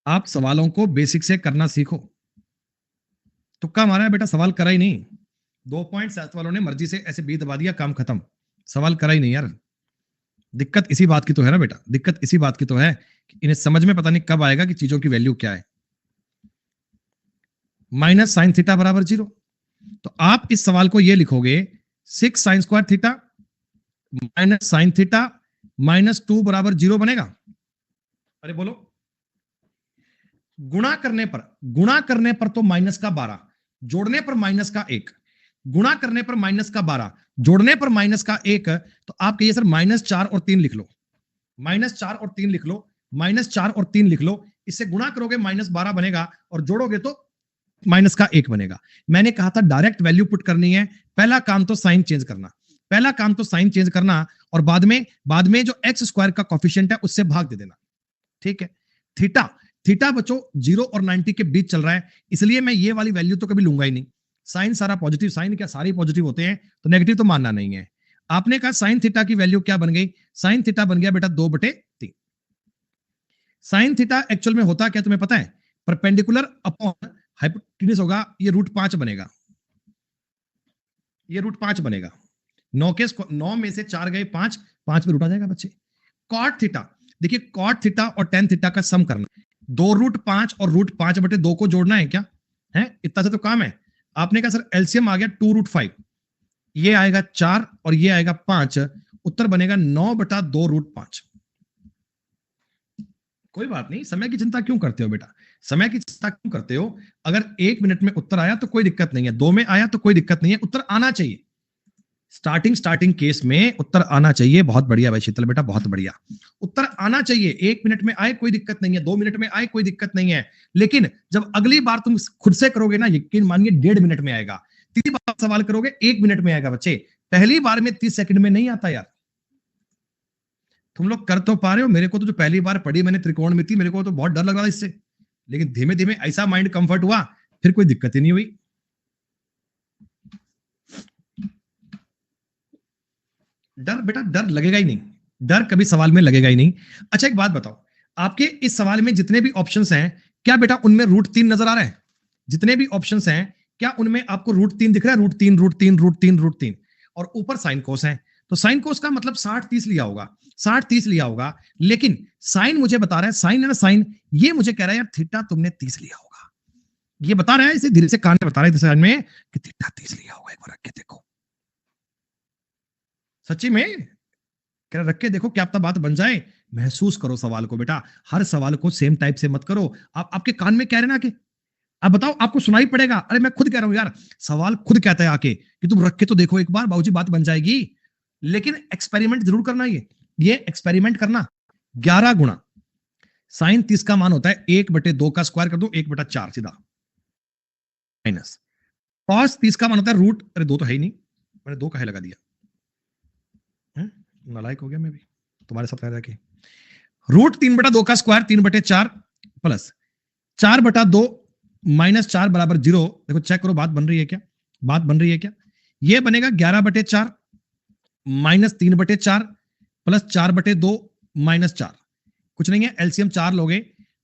आप सवालों को बेसिक से करना सीखो। तुक्का मारा है बेटा, सवाल करा ही नहीं। 2.7 वालों ने मर्जी से ऐसे बी दबा दिया, काम खत्म, सवाल करा ही नहीं यार। दिक्कत इसी बात की तो है ना बेटा, दिक्कत इसी बात की तो है कि इन्हें समझ में पता नहीं कब आएगा कि चीजों की वैल्यू क्या है। माइनस साइन थीटा बराबर 0, तो आप इस सवाल को ये लिखोगे 6 sine square theta minus sine theta minus 2 बराबर 0 बनेगा। अरे बोलो, गुणा करने पर तो माइनस का 12, जोड़ने पर माइनस का 1, गुणा करने पर माइनस का 12, जोड़ने पर माइनस का 1, तो आप कहिए सर -4 और 3 लिख लो, -4 और 3 लिख लो, -4 और 3 लिख लो। इससे गुणा करोगे -12 बनेगा और जोड़ोगे तो माइनस का 1 बनेगा। मैंने कहा था डायरेक्ट वैल्यू पुट करनी है, पहला काम तो साइन चेंज करना, पहला काम तो साइन चेंज करना, और बाद में जो एक्स स्क्वायर का कॉफिशिएंट है उससे भाग दे देना, ठीक है? थीटा बच्चों 0 और 90 के बीच चल रहा है, इसलिए मैं ये वाली वैल्यू तो कभी लूंगा ही नहीं। साइन सारा पॉजिटिव, साइन क्या सारे पॉजिटिव होते हैं, तो नेगेटिव तो मानना नहीं है। आपने कहा साइन थीटा की वैल्यू क्या बन गई? साइन थीटा बन गया बेटा 2/3। साइन थीटा एक्चुअल में होता क्या तुम्हें पता है? परपेंडिकुलर अपॉन हाइपोटेन्यूज होगा, ये √5 बनेगा, ये √5 बनेगा। 9 में से 4 गए 5, 5 पे रूट आ जाएगा बच्चे। कॉट थीटा, देखिए कॉट थीटा और टेन थीटा का सम करना, 2√5 और √5/2 को जोड़ना है क्या है? इतना से तो काम है। आपने कहा सर एलसीएम आ गया 2√5, ये आएगा 4 और ये आएगा 5, उत्तर बनेगा 9/2√5। कोई बात नहीं, समय की चिंता क्यों करते हो बेटा, समय की चिंता क्यों करते हो? अगर 1 मिनट में उत्तर आया तो कोई दिक्कत नहीं है, 2 में आया तो कोई दिक्कत नहीं है, उत्तर आना चाहिए। स्टार्टिंग केस में उत्तर आना चाहिए। बहुत बढ़िया भाई शीतल बेटा, बहुत बढ़िया, उत्तर आना चाहिए। 1 मिनट में आए कोई दिक्कत नहीं है, 2 मिनट में आए कोई दिक्कत नहीं है, लेकिन जब अगली बार तुम खुद से करोगे ना, यकीन मानिए 1.5 मिनट में आएगा। तीसरी बार सवाल करोगे 1 मिनट में आएगा बच्चे, पहली बार में 30 सेकंड में नहीं आता यार। तुम लोग कर तो पा रहे हो, मेरे को तो जो पहली बार पढ़ी मैंने त्रिकोणमिति, मेरे को तो बहुत डर लग रहा था इससे, लेकिन धीमे धीमे ऐसा माइंड कंफर्ट हुआ, फिर कोई दिक्कत ही नहीं हुई। डर बेटा, डर लगेगा ही नहीं, डर कभी सवाल में लगेगा ही नहीं। अच्छा एक बात बताओ, आपके इस सवाल में जितने भी ऑप्शंस हैं, क्या बेटा उनमें √3 नजर आ रहा है? जितने भी ऑप्शंस हैं, क्या उनमें आपको √3 दिख रहा है? √3 √3 √3 √3, और ऊपर साइन कोस है, तो साइन कोस का मतलब 60 30 लिया होगा, 60 30 लिया होगा। लेकिन साइन मुझे बता रहा है, साइन है ना साइन, ये मुझे कह रहा है यार थीटा तुमने 30 लिया होगा, ये बता रहा है, इसे धीरे से कान में बता रहा है साइन में कि थीटा 30 लिया होगा, एक बार रख के देखो। सच्ची में कह रहा रख के देखो, क्या आपका बात बन जाए। महसूस करो सवाल को बेटा, हर सवाल को सेम टाइप से मत करो। आप आपके कान में कह रहे ना कि अब बताओ, आपको सुनाई पड़ेगा, अरे मैं खुद कह रहा हूं यार, सवाल खुद कहता है आके कि तुम रख के तो देखो एक बार, बाबूजी बात बन जाएगी। लेकिन एक्सपेरिमेंट जरूर करना, ये एक्सपेरिमेंट करना। 11 गुणा साइन 30 का मान होता है 1/2 का स्क्वायर कर दो, 1/4 सीधा, माइनस कॉस 30 का मान होता है रूट, अरे दो तो है ही नहीं, मैंने 2 काहे लगा दिया, नालायक हो गया मैं भी तुम्हारे साथ रह रह के। √3/2 का स्क्वायर 3/4 प्लस 4/2 -4 बराबर 0। देखो चेक करो बात बन रही है क्या, बात बन रही है क्या? ये बनेगा 11/4 -3/4 प्लस 4/2 -4, कुछ नहीं है, एलसीएम 4 लोगे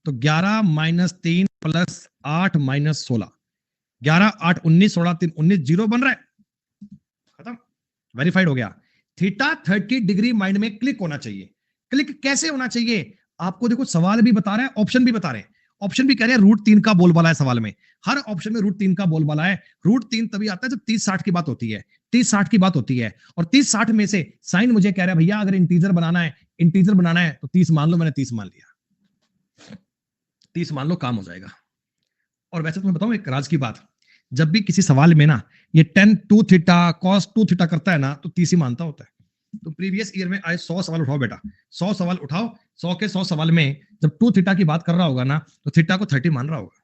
तो 11 -3 प्लस 8 -16, 11 8 19, 16 3 19, 0 बन रहा है, खत्म, वेरीफाइड हो गया। थीटा 30 डिग्री माइंड में क्लिक होना चाहिए। क्लिक कैसे होना चाहिए? आपको देखो सवाल भी बता रहा है, ऑप्शन भी बता रहे हैं, ऑप्शन भी कह रहे हैं √3 का बोलबाला है सवाल में, हर ऑप्शन में √3 का बोलबाला है। √3 तभी आता है जब 30 60 की बात होती है, 30 60 की बात होती है, और 30 60 में से साइन मुझे कह रहा है भैया अगर इंटीजर बनाना है, इंटीजर बनाना है तो 30 मान लो, मैंने 30 मान लिया, 30 मान लो, काम हो जाएगा। और वैसे तुम्हें बताऊं एक राज की बात, जब भी किसी सवाल में ना ये tan 2 थीटा cos 2 थीटा करता है ना, तो 30 ही मानता होता है। तो प्रीवियस ईयर में आए 100 सवाल उठाओ बेटा, 100 सवाल उठाओ, 100 के 100 सवाल में जब 2 थीटा की बात कर रहा होगा ना, तो थीटा को 30 मान रहा होगा,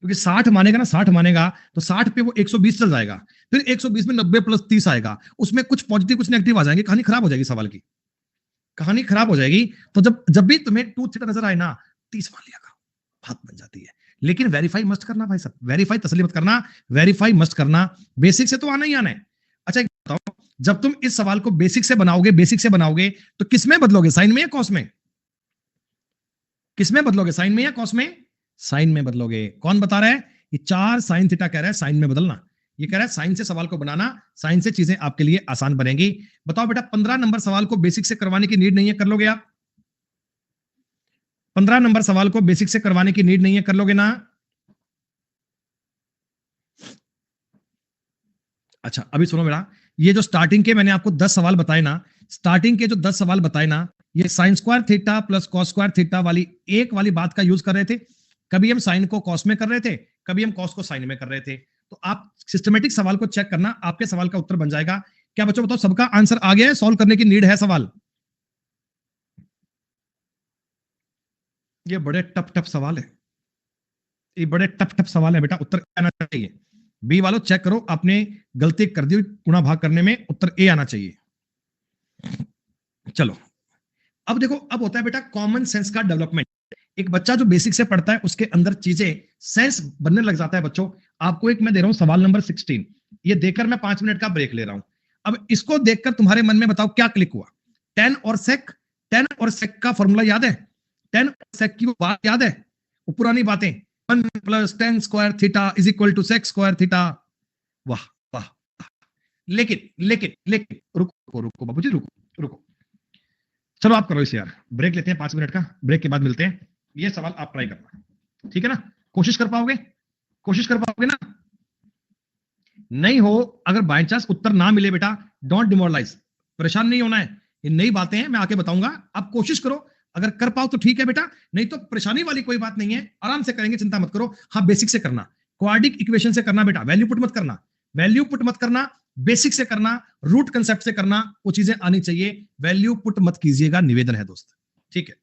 क्योंकि 60 मानेगा ना, 60 मानेगा तो 60 पे वो 120 चल जाएगा, फिर 120 में 90 + 30 आएगा, उसमें कुछ पॉजिटिव कुछ नेगेटिव आ जाएंगे, कहानी खराब हो जाएगी सवाल की, कहानी खराब हो जाएगी। तो जब जब भी तुम्हें 2 थीटा नजर आए ना, 30 मान लिया करो, बात बन जाती है। लेकिन वेरीफाई मस्ट करना भाई साहब, वेरीफाई तसली मत करना, वेरीफाई मस्ट करना, बेसिक से तो आना ही आना है। अच्छा एक बताओ, जब तुम इस सवाल को बेसिक से बनाओगे, बेसिक से बनाओगे तो किसमें बदलोगे, साइन में या कॉस में? किसमें बदलोगे, साइन में या कॉस में? साइन में बदलोगे। कौन बता रहा है? ये 4 साइन थीटा कह रहा है साइन में बदलना, ये कह रहा है साइन से सवाल को बनाना, साइन से चीजें आपके लिए आसान बनेंगी। बताओ बेटा 15 नंबर सवाल को बेसिक से करवाने की नीड नहीं है, कर लोगे आप? 15 नंबर सवाल को बेसिक से करवाने की नीड नहीं है, कर लोगे ना? अच्छा अभी सुनो बेटा, ये जो स्टार्टिंग के मैंने आपको 10 सवाल बताए ना, स्टार्टिंग के जो 10 सवाल बताए ना, ये sine square theta plus cos square theta वाली एक वाली बात का यूज कर रहे थे। कभी हम साइन को कॉस में कर रहे थे, कभी हम कॉस को साइन में कर रहे थे। तो आप सिस्टमेटिक सवाल को चेक करना, आपके सवाल का उत्तर बन जाएगा। क्या बच्चों बताओ, सबका आंसर आ गया है? सॉल्व करने की नीड है सवाल? ये बड़े टफ टफ सवाल है, ये बड़े टफ टफ सवाल है बेटा, उत्तर आना चाहिए। बी वालों चेक करो, आपने गलती कर दी गुणा भाग करने में, उत्तर ए आना चाहिए। चलो अब देखो, अब होता है बेटा कॉमन सेंस का डेवलपमेंट। एक बच्चा जो बेसिक से पढ़ता है उसके अंदर चीजें सेंस बनने लग जाता है बच्चों। आपको एक मैं दे रहा हूं सवाल नंबर 16, ये देकर मैं 5 मिनट का ब्रेक ले रहा हूं। अब इसको देखकर तुम्हारे मन में बताओ क्या क्लिक हुआ? टेन और सेक, टेन और सेक का फॉर्मूला याद है? टेन और सेक की वो बात याद है, वो पुरानी बातें, 1 + tan² θ = sec² θ। वाह वाह। लेकिन रुको रुको बाबूजी, रुको रुको, चलो आप करो इसे यार, ब्रेक लेते हैं 5 मिनट का, ब्रेक के बाद मिलते हैं। ये सवाल आप ट्राई करना, ठीक है ना? कोशिश कर पाओगे? कोशिश कर पाओगे ना? नहीं हो, अगर बाय चांस उत्तर ना मिले बेटा, डोंट डिमोरलाइज, परेशान नहीं होना है, ये नई बातें हैं, मैं आके बताऊंगा, आप कोशिश करो। अगर कर पाओ तो ठीक है बेटा, नहीं तो परेशानी वाली कोई बात नहीं है, आराम से करेंगे, चिंता मत करो। हाँ बेसिक से करना, क्वाड्रिक इक्वेशन से करना बेटा, वैल्यू पुट मत करना, वैल्यू पुट मत करना, बेसिक से करना, रूट कंसेप्ट से करना, वो चीजें आनी चाहिए, वैल्यू पुट मत कीजिएगा, निवेदन है दोस्त, ठीक है?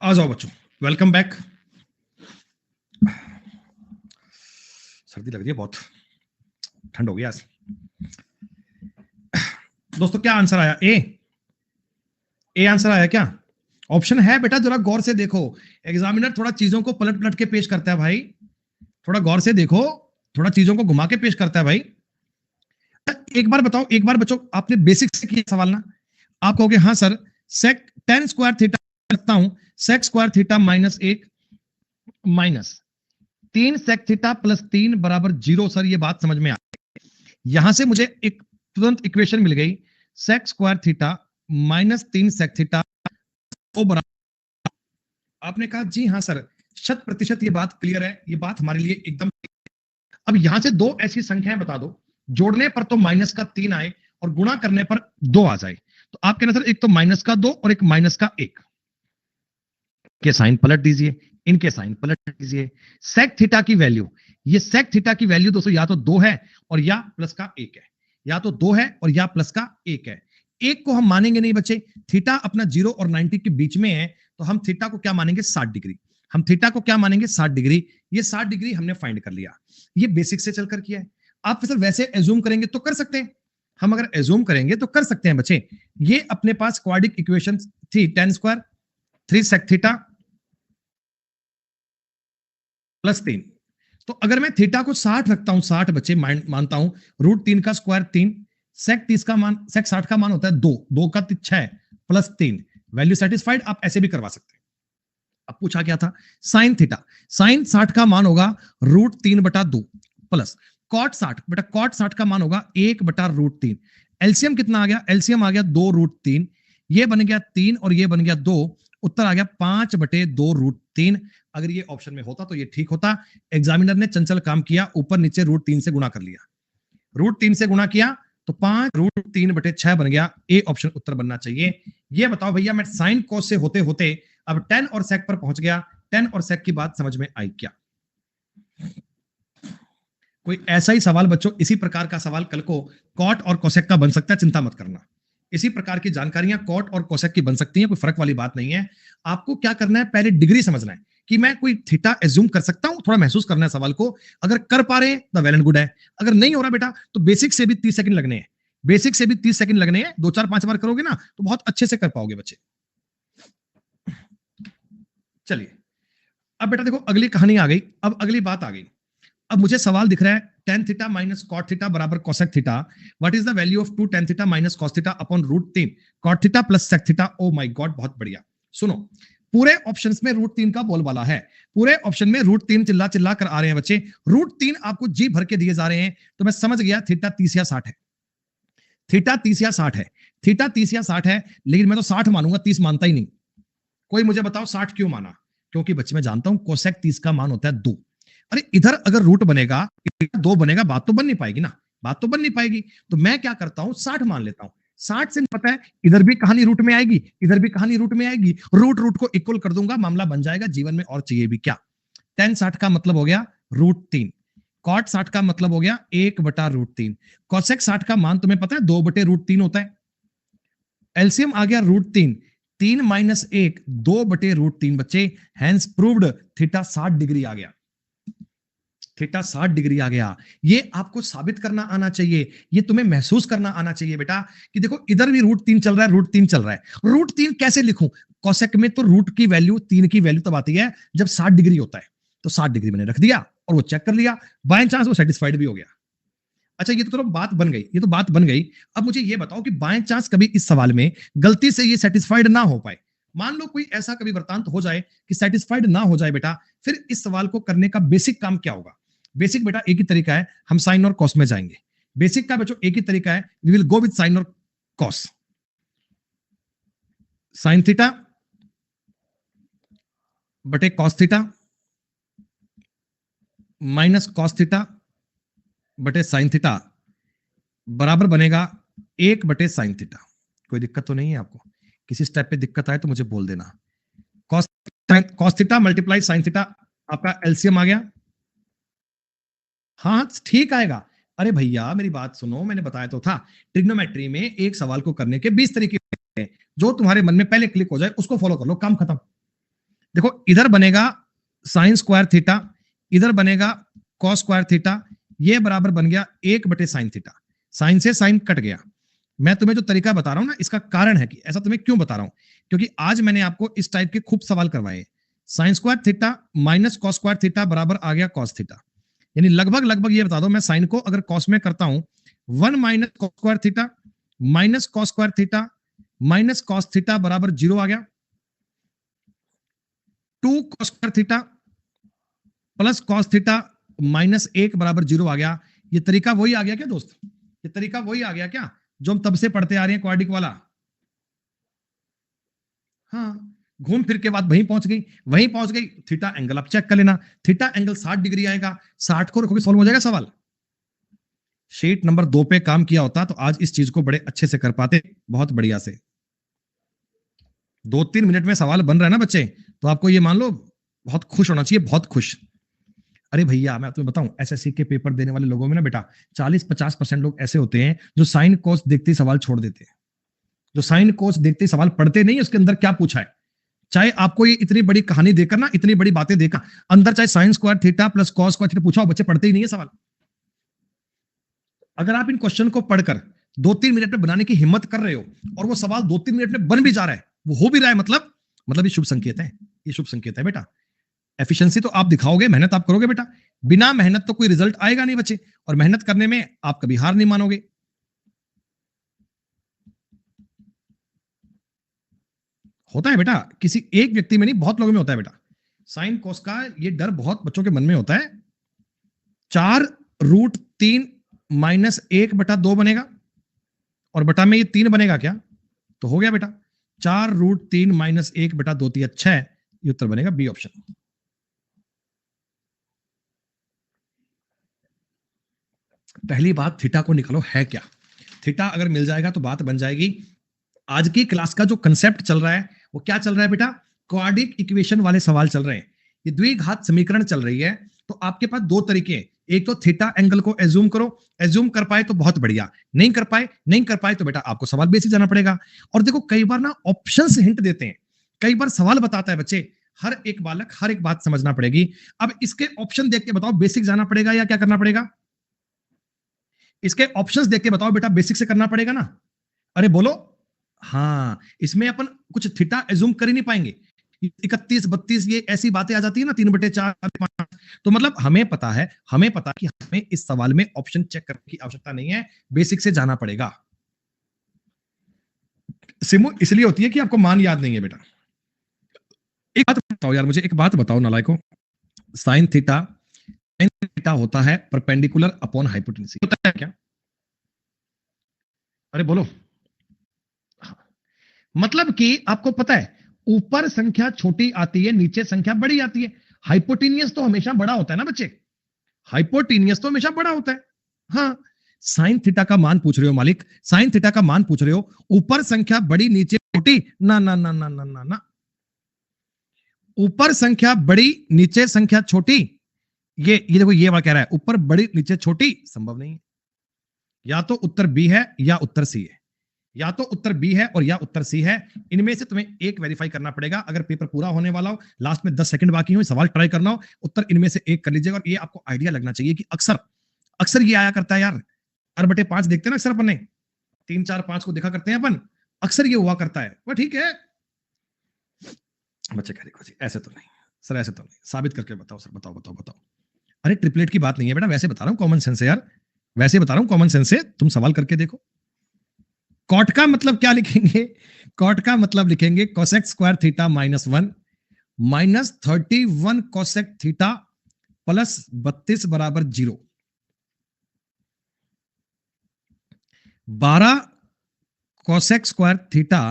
आ जाओ बच्चों, वेलकम बैक। सर्दी लग रही है बहुत, ठंड हो गई आज। दोस्तों क्या आंसर आया? ए आंसर आया क्या? ऑप्शन है बेटा, जरा गौर से देखो। एग्जामिनर थोड़ा चीजों को पलट पलट के पेश करता है भाई, थोड़ा गौर से देखो, थोड़ा चीजों को घुमा के पेश करता है भाई। एक बार बताओ, एक बार बच्चों, आपने बेसिक से किया सवाल ना? आप कहोगे हाँ sir, sec tan square theta रखता हूं, sec square theta minus 1 minus 3 sec theta plus 3 बराबर 0। सर ये बात समझ में आ गई। यहां से मुझे एक तुरंत इक्वेशन मिल गई, sec square theta minus 3 sec theta O बराबर। आपने कहा जी हाँ सर, 100% ये बात क्लियर है, ये बात हमारे लिए एकदम। अब यहां से दो ऐसी संख्याएं बता दो, जोड़ने पर तो माइनस का 3 आए और गुणा करने पर 2 आ जाए। तो आप कहना सर एक तो माइनस का 2 और एक माइनस का 1 के साइन पलट दीजिए, इनके साइन पलट दीजिए। सेक थीटा की वैल्यू, ये सेक थीटा की वैल्यू दोस्तों या तो 2 है और या प्लस का 1 है, या तो 2 है और या प्लस का 1 है। एक को हम मानेंगे नहीं बच्चे, थीटा अपना 0 और 90 के बीच में है, तो हम थीटा को क्या मानेंगे? 60 डिग्री। हम थीटा को क्या मानेंगे? 60 डिग्री। ये 60 डिग्री हमने फाइंड कर लिया, ये बेसिक से चलकर किया है। आप सर वैसे एज्यूम करेंगे तो कर सकते हैं, हम अगर एज्यूम करेंगे तो कर सकते हैं बच्चे। ये अपने पास क्वाड्रिक इक्वेशन थी, tan square 3 sec theta plus 3। तो अगर मैं थीटा को 60 रखता हूं, 60 बच्चे मानता हूं, √3 का स्क्वायर 3, सेक 30 का मान, सेक 60 का मान होता है 2, 2 का 6 प्लस 3, वैल्यू सेटिस्फाइड। आप ऐसे भी करवा सकते हैं। अब पूछा क्या था? साइन थीटा, साइन 60 का मान होगा √3/2 प्लस कॉट 60, बेटा कॉट 60 का मान होगा 1/√3। एलसीएम कितना आ गया? एलसीएम आ गया 2√3, ये बन गया 3 और ये बन गया 2, उत्तर आ गया 5/2√3। अगर ये ऑप्शन में होता तो ये ठीक होता। एग्जामिनर ने चंचल काम किया, ऊपर नीचे √3 से गुणा कर लिया, √3 से गुणा किया तो 5√3/6 बन गया। ए ऑप्शन उत्तर बनना चाहिए। ये बताओ भैया, मैं साइन कॉस से होते होते अब टेन और सेक पर पहुंच गया, टेन और सेक की बात समझ में आई क्या? कोई ऐसा ही सवाल बच्चों, इसी प्रकार का सवाल कल को कॉट और कोसेक का बन सकता है, चिंता मत करना। इसी प्रकार की जानकारियां कॉट और कोसेक की बन सकती हैं, कोई फर्क वाली बात नहीं है। आपको क्या करना है, पहले डिग्री समझना है कि मैं कोई थीटा एज्यूम कर सकता हूं, थोड़ा महसूस करना है सवाल को। अगर कर पा रहे हैं तो वेल एंड गुड है, अगर नहीं हो रहा बेटा तो बेसिक से भी 30 सेकंड लगने हैं, बेसिक से भी 30 सेकंड लगने हैं। 2 4 5 बार करोगे ना तो बहुत अच्छे से कर पाओगे बच्चे। चलिए अब बेटा देखो, अगली कहानी आ गई, अब अगली बात आ गई। अब मुझे सवाल दिख रहा है, tan theta minus cot theta बराबर cosec theta, what is the value of 2 tan theta minus cos theta upon √3 cot theta plus sec theta. Oh my god, बहुत बढ़िया। सुनो, पूरे ऑप्शंस में √3 का बोलबाला है, पूरे ऑप्शन में √3 चिल्ला चिल्ला कर आ रहे हैं बच्चे। √3 आपको जी भर के दिए जा रहे हैं, तो मैं समझ गया थीटा 30 या 60 है, थीटा 30 या 60 है, थीटा 30 या 60 है। लेकिन मैं तो 60 मानूंगा, 30 मानता ही नहीं। कोई मुझे बताओ 60 क्यों माना? क्योंकि बच्चे मैं जानता हूं कोसेक 30 का मान होता है 2। अरे इधर अगर रूट बनेगा, 2 बनेगा, बात तो बन नहीं पाएगी ना, बात तो बन नहीं पाएगी। तो मैं क्या करता हूं, 60 मान लेता हूं। 60 से पता है इधर भी कहानी रूट में आएगी, इधर भी कहानी रूट में आएगी, रूट रूट को इक्वल कर दूंगा, मामला बन जाएगा। जीवन में और चाहिए भी क्या? टेन 60 का मतलब हो गया √3, कॉट 60 का मतलब हो गया 1/√3, कोसेक 60 का मान तुम्हें पता है 2/√3 होता है। एलसीएम आ गया √3, 3 माइनस 1 2/√3 बच्चे, हैंस प्रूव्ड थीटा 60 डिग्री आ गया, थीटा 60 डिग्री आ गया। ये आपको साबित करना आना चाहिए, ये तुम्हें महसूस करना आना चाहिए बेटा कि देखो इधर भी √3 चल रहा है, √3 चल रहा है। √3 कैसे लिखूं? कोसेक में तो रूट की वैल्यू 3 की वैल्यू तब आती है जब 60 डिग्री होता है, तो 60 डिग्री मैंने रख दिया और वो चेक कर लिया, बाय चांस वो सेटिस्फाइड भी हो गया। अच्छा ये तो चलो बात बन गई, ये तो बात बन गई। अब मुझे ये बताओ कि बाय चांस कभी इस सवाल में गलती से ये सेटिस्फाइड ना हो पाए, मान लो कोई ऐसा कभी वृतांत हो जाए कि सेटिस्फाइड ना हो जाए बेटा, फिर इस सवाल को करने का बेसिक काम क्या होगा? बेसिक बेटा एक ही तरीका है, हम साइन और कॉस में जाएंगे। बेसिक का बच्चों एक ही तरीका है, we will go with sine और कॉस। साइन थीटा बटे cos theta minus cos theta बटे साइन थीटा बराबर बनेगा 1/साइन थीटा। कोई दिक्कत तो नहीं है आपको? किसी स्टेप पे दिक्कत आए तो मुझे बोल देना। Cos theta multiply sine theta, आपका एलसीएम आ गया। हाँ ठीक आएगा। अरे भैया मेरी बात सुनो, मैंने बताया तो था ट्रिग्नोमेट्री में एक सवाल को करने के 20 तरीके हैं, जो तुम्हारे मन में पहले क्लिक हो जाए उसको फॉलो कर लो, काम खत्म। देखो इधर बनेगा साइन स्क्वायर थीटा, इधर बनेगा कॉस स्क्वायर थीटा, ये बराबर बन गया 1/sin थीटा। साइन से साइन कट गया। मैं तुम्हें जो तरीका बता रहा हूं ना, इसका कारण है कि ऐसा तुम्हें क्यों बता रहा हूं, क्योंकि आज मैंने आपको इस टाइप के खूब सवाल करवाए। Sine square theta minus cos square theta बराबर आ गया कॉस थीटा, यानी लगभग लगभग ये बता दो, मैं साइन को अगर कॉस में करता हूं 1 minus cos square theta minus cos square theta minus cos theta बराबर 0 आ गया। 2 cos square theta plus cos theta minus 1 बराबर 0 आ गया। ये तरीका वही आ गया क्या दोस्त? ये तरीका वही आ गया क्या जो हम तब से पढ़ते आ रहे हैं, क्वाड्रिक वाला? हाँ, घूम फिर के बात वहीं पहुंच गई, वहीं पहुंच गई। थीटा एंगल आप चेक कर लेना, थीटा एंगल 60 डिग्री आएगा, 60 को रखोगे सॉल्व हो जाएगा सवाल। शीट नंबर 2 पे काम किया होता तो आज इस चीज को बड़े अच्छे से कर पाते, बहुत बढ़िया से। 2-3 मिनट में सवाल बन रहा है ना बच्चे, तो आपको ये मान लो बहुत खुश होना चाहिए, बहुत खुश। अरे भैया मैं तुम्हें बताऊं, एसएससी के पेपर देने वाले लोगों में ना बेटा 40-50% लोग ऐसे होते हैं जो साइन कोस देखते ही सवाल छोड़ देते हैं, जो साइन कोस देखते ही सवाल पढ़ते नहीं उसके अंदर क्या पूछा है। चाहे आपको ये इतनी बड़ी कहानी देकर ना, इतनी बड़ी बातें देकर, अंदर चाहे sine square theta plus cos square theta पूछा हो, बच्चे पढ़ते ही नहीं है सवाल। अगर आप इन क्वेश्चन को पढ़कर 2-3 मिनट में बनाने की हिम्मत कर रहे हो और वो सवाल 2-3 मिनट में बन भी जा रहा है, वो हो भी रहा है, मतलब ये शुभ संकेत है, ये शुभ संकेत है बेटा। एफिशिएंसी तो आप दिखाओगे, मेहनत आप करोगे बेटा, बिना मेहनत तो कोई रिजल्ट आएगा नहीं बच्चे, और मेहनत करने में आप कभी हार नहीं मानोगे। होता है बेटा, किसी एक व्यक्ति में नहीं, बहुत लोगों में होता है बेटा। साइन कोस का ये डर बहुत बच्चों के मन में होता है। 4√3 माइनस 1/2 बनेगा, और बटा में ये 3 बनेगा क्या, तो हो गया बेटा 4√3 माइनस 1/2 3 अच्छा है, ये उत्तर बनेगा बी ऑप्शन। पहली बात, थीटा को निकालो है क्या। थीटा अगर मिल जाएगा तो बात बन जाएगी। आज की क्लास का जो कंसेप्ट चल रहा है वो क्या चल रहा है बेटा, क्वाड्रिक इक्वेशन वाले सवाल चल रहे हैं, ये द्विघात समीकरण चल रही है। तो आपके पास दो तरीके हैं, एक तो थीटा एंगल को एज्यूम करो, एज्यूम कर पाए तो बहुत बढ़िया, नहीं कर पाए तो बेटा आपको सवाल बेसिक जाना पड़ेगा। और देखो कई बार ना ऑप्शंस हिंट देते हैं, कई बार सवाल बताता है बच्चे, हर एक बालक हर एक बात समझना पड़ेगी। अब इसके ऑप्शन देख के बताओ बेसिक जाना पड़ेगा या क्या करना पड़ेगा, इसके ऑप्शंस देख के बताओ बेटा बेसिक से करना पड़ेगा ना। अरे बोलो, हाँ, इसमें अपन कुछ थीटा एज्यूम कर ही नहीं पाएंगे, 31-32 ये ऐसी बातें आ जाती है ना, 3/4 5। तो मतलब हमें पता है कि हमें इस सवाल में ऑप्शन चेक करने की आवश्यकता नहीं है, बेसिक से जाना पड़ेगा। सिमू इसलिए होती है कि आपको मान याद नहीं है बेटा। एक बात बताओ यार मुझे, एक बात बताओ नालायकों, साइन थीटा होता है परपेंडिकुलर अपॉन हाइपोटेन्यूज, होता है क्या? अरे बोलो। मतलब कि आपको पता है ऊपर संख्या छोटी आती है, नीचे संख्या बड़ी आती है। हाइपोटेनियस तो हमेशा बड़ा होता है ना बच्चे, हाइपोटेनियस तो हमेशा बड़ा होता है। हाँ, साइन थीटा का मान पूछ रहे हो मालिक, साइन थीटा का मान पूछ रहे हो, ऊपर संख्या बड़ी नीचे छोटी, ना ना ना ना ना ना ना, ऊपर संख्या बड़ी नीचे संख्या छोटी, ये देखो ये वाला कह रहा है ऊपर बड़ी नीचे छोटी, संभव नहीं है। या तो उत्तर बी है या उत्तर सी है, या तो उत्तर बी है और या उत्तर सी है, इनमें से तुम्हें एक वेरीफाई करना पड़ेगा। अगर पेपर पूरा होने वाला हो, लास्ट में 10 सेकंड बाकी हो, सवाल ट्राई करना हो, उत्तर इनमें से एक कर लीजिएगा। और ये आपको आइडिया लगना चाहिए कि अक्सर ये आया करता है यार, 4/5 देखते हैं ना अक्सर अपन ने, 3 4 5 को देखा करते हैं अपन, अक्सर ये हुआ करता है। वह ठीक है बच्चे, कह देखो ऐसे तो नहीं सर, ऐसे तो नहीं, साबित करके बताओ सर, बताओ। अरे ट्रिपलेट की बात नहीं है बेटा, वैसे बता रहा हूं कॉमन सेंस है यार, वैसे बता रहा हूं कॉमन सेंस से, तुम सवाल करके देखो। कॉट का मतलब क्या लिखेंगे, कॉट का मतलब लिखेंगे cosec square theta -1 minus 31 cosec theta plus 32 बराबर 0। 12 cosec square theta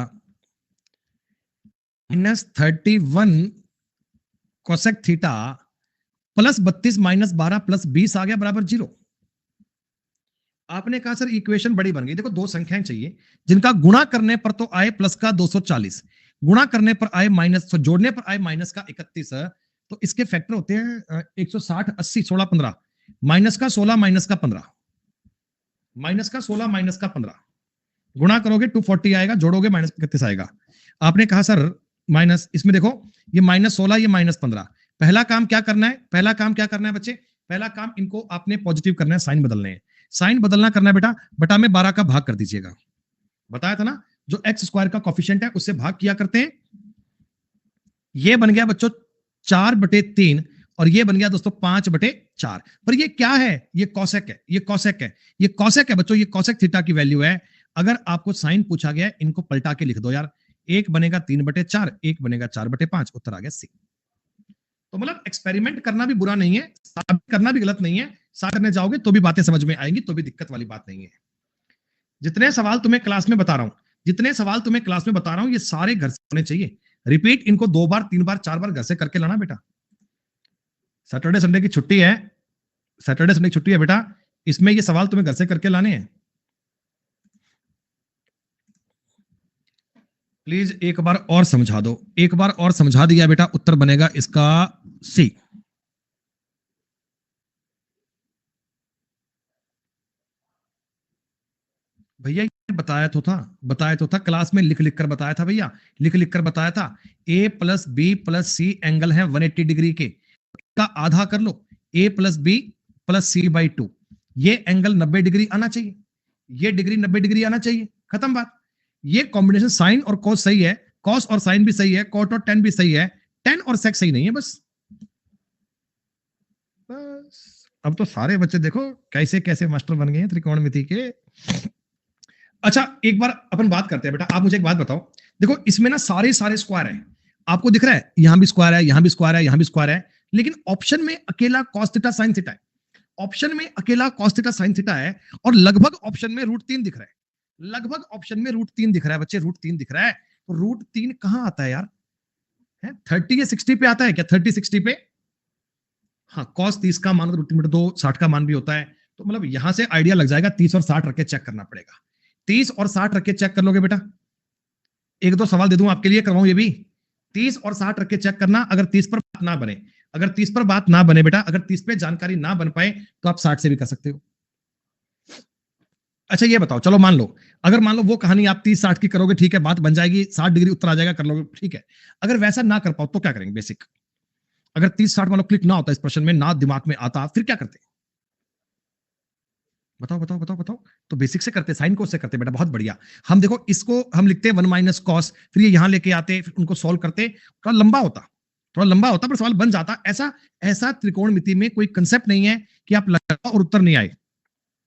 -31 cosec theta plus 32 minus 12 plus 20 आ गया बराबर 0। आपने कहा सर इक्वेशन बड़ी बन गई। देखो दो संख्याएं चाहिए जिनका गुणा करने पर तो आए प्लस का 240, गुणा करने पर आए माइनस, जोड़ने पर आए माइनस का 31, तो इसके फैक्टर होते हैं 160 80 16 15, माइनस का 16 माइनस का 15, माइनस का 16 माइनस का 15, गुणा करोगे 240 आएगा, जोड़ोगे -31 आएगा। आपने कहा सर माइनस, इसमें देखो ये -16 ये -15। पहला काम क्या करना है, पहला काम क्या करना है बच्चे, पहला काम इनको आपने पॉजिटिव करना है, साइन बदलने हैं। साइन बदलना करना है बेटा, बटा में 12 का भाग कर दीजिएगा। बताया था ना, जो एक्स स्क्वायर का कॉफिशिएंट है उससे भाग किया करते हैं। ये बन गया बच्चों 4/3 और ये बन गया दोस्तों 5/4। पर ये क्या है, ये कॉसेक है, ये कॉसेक है, ये कॉसेक है बच्चों, ये कॉसेक थीटा की वैल्यू है। अगर आपको साइन पूछा गया है, इनको पलटा के लिख दो यार। एक बनेगा 3/4, एक बनेगा 4/5, उत्तर आ गया सी। तो मतलब एक्सपेरिमेंट करना भी बुरा नहीं है, साबित करना भी गलत नहीं है। साबित करने जाओगे तो भी बातें समझ में आएंगी, तो भी दिक्कत वाली बात नहीं है। जितने सवाल तुम्हें क्लास में बता रहा हूं, जितने सवाल तुम्हें क्लास में बता रहा हूं, ये सारे घर से होने चाहिए। रिपीट इनको 2 बार 3 बार 4 बार घर से करके लाना बेटा। सैटरडे संडे की छुट्टी है, सैटरडे संडे की छुट्टी है बेटा, इसमें ये सवाल तुम्हें घर से करके लाने हैं। प्लीज एक बार और समझा दो, एक बार और समझा दिया बेटा, उत्तर बनेगा इसका सी। भैया ये बताया तो था क्लास में, लिख लिख कर बताया था भैया, लिख लिख कर बताया था। a + b + c एंगल है 180 डिग्री के, का आधा कर लो, a + b + c/2। ये एंगल 90 डिग्री आना चाहिए, ये डिग्री 90 डिग्री आना चाहिए, खत्म बात। ये कॉम्बिनेशन साइन और कॉस सही है, कॉस और साइन भी सही है, कॉट और टेन भी सही है, टेन और सेक सही नहीं है। बस बस अब तो सारे बच्चे देखो कैसे कैसे मास्टर बन गए हैं त्रिकोणमिति के। अच्छा एक बार अपन बात करते हैं बेटा, आप मुझे एक बात बताओ, देखो इसमें ना सारे सारे स्क्वायर है, आपको दिख रहा है, यहां भी स्क्वायर है, यहां भी स्क्वायर है, यहां भी स्क्वायर है, लेकिन ऑप्शन में अकेला cos थीटा sin थीटा है। ऑप्शन में अकेला cos थीटा sin थीटा है, और लगभग ऑप्शन में √3 दिख रहा है, लगभग ऑप्शन में √3 दिख रहा है बच्चे, √3 दिख रहा है। तो √3 कहां आता है यार, है 30 या 60 पे आता है क्या, 30 60 पे? हाँ, cos 30 का मान √3/2 60 का मान भी होता है। तो मतलब यहां से आइडिया लग जाएगा, 30 और 60 रख के चेक करना पड़ेगा। 30 और 60 रख के चेक कर लोगे बेटा, एक दो सवाल दे दूं आपके लिए, करवाऊं ये भी। 30 और 60 रख के चेक करना, अगर 30 पर बात ना बने, अगर 30 पर बात ना बने बेटा, अगर 30 पे जानकारी ना बन पाए तो आप 60 से भी कर सकते हो। अच्छा ये बताओ, चलो मान लो, अगर मान लो वो कहानी आप 30-60 की करोगे, ठीक है, बात बन जाएगी, 60 डिग्री उत्तर आ जाएगा, कर लोगे, ठीक है। अगर वैसा ना कर पाओ तो क्या करेंगे बेसिक, अगर 30-60 मान लो क्लिक ना होता इस प्रश्न में, ना दिमाग में आता, फिर क्या करते? बताओ बताओ बताओ बताओ। तो बेसिक से करते, साइन को उससे करते बेटा, बहुत बढ़िया। हम देखो इसको हम लिखते 1 - cos, फिर ये यहां लेके आते, फिर उनको सॉल्व करते, थोड़ा लंबा होता, थोड़ा लंबा होता, पर सवाल बन जाता। ऐसा ऐसा त्रिकोणमिति में कोई कंसेप्ट नहीं है कि आप लगाओ और उत्तर नहीं आए,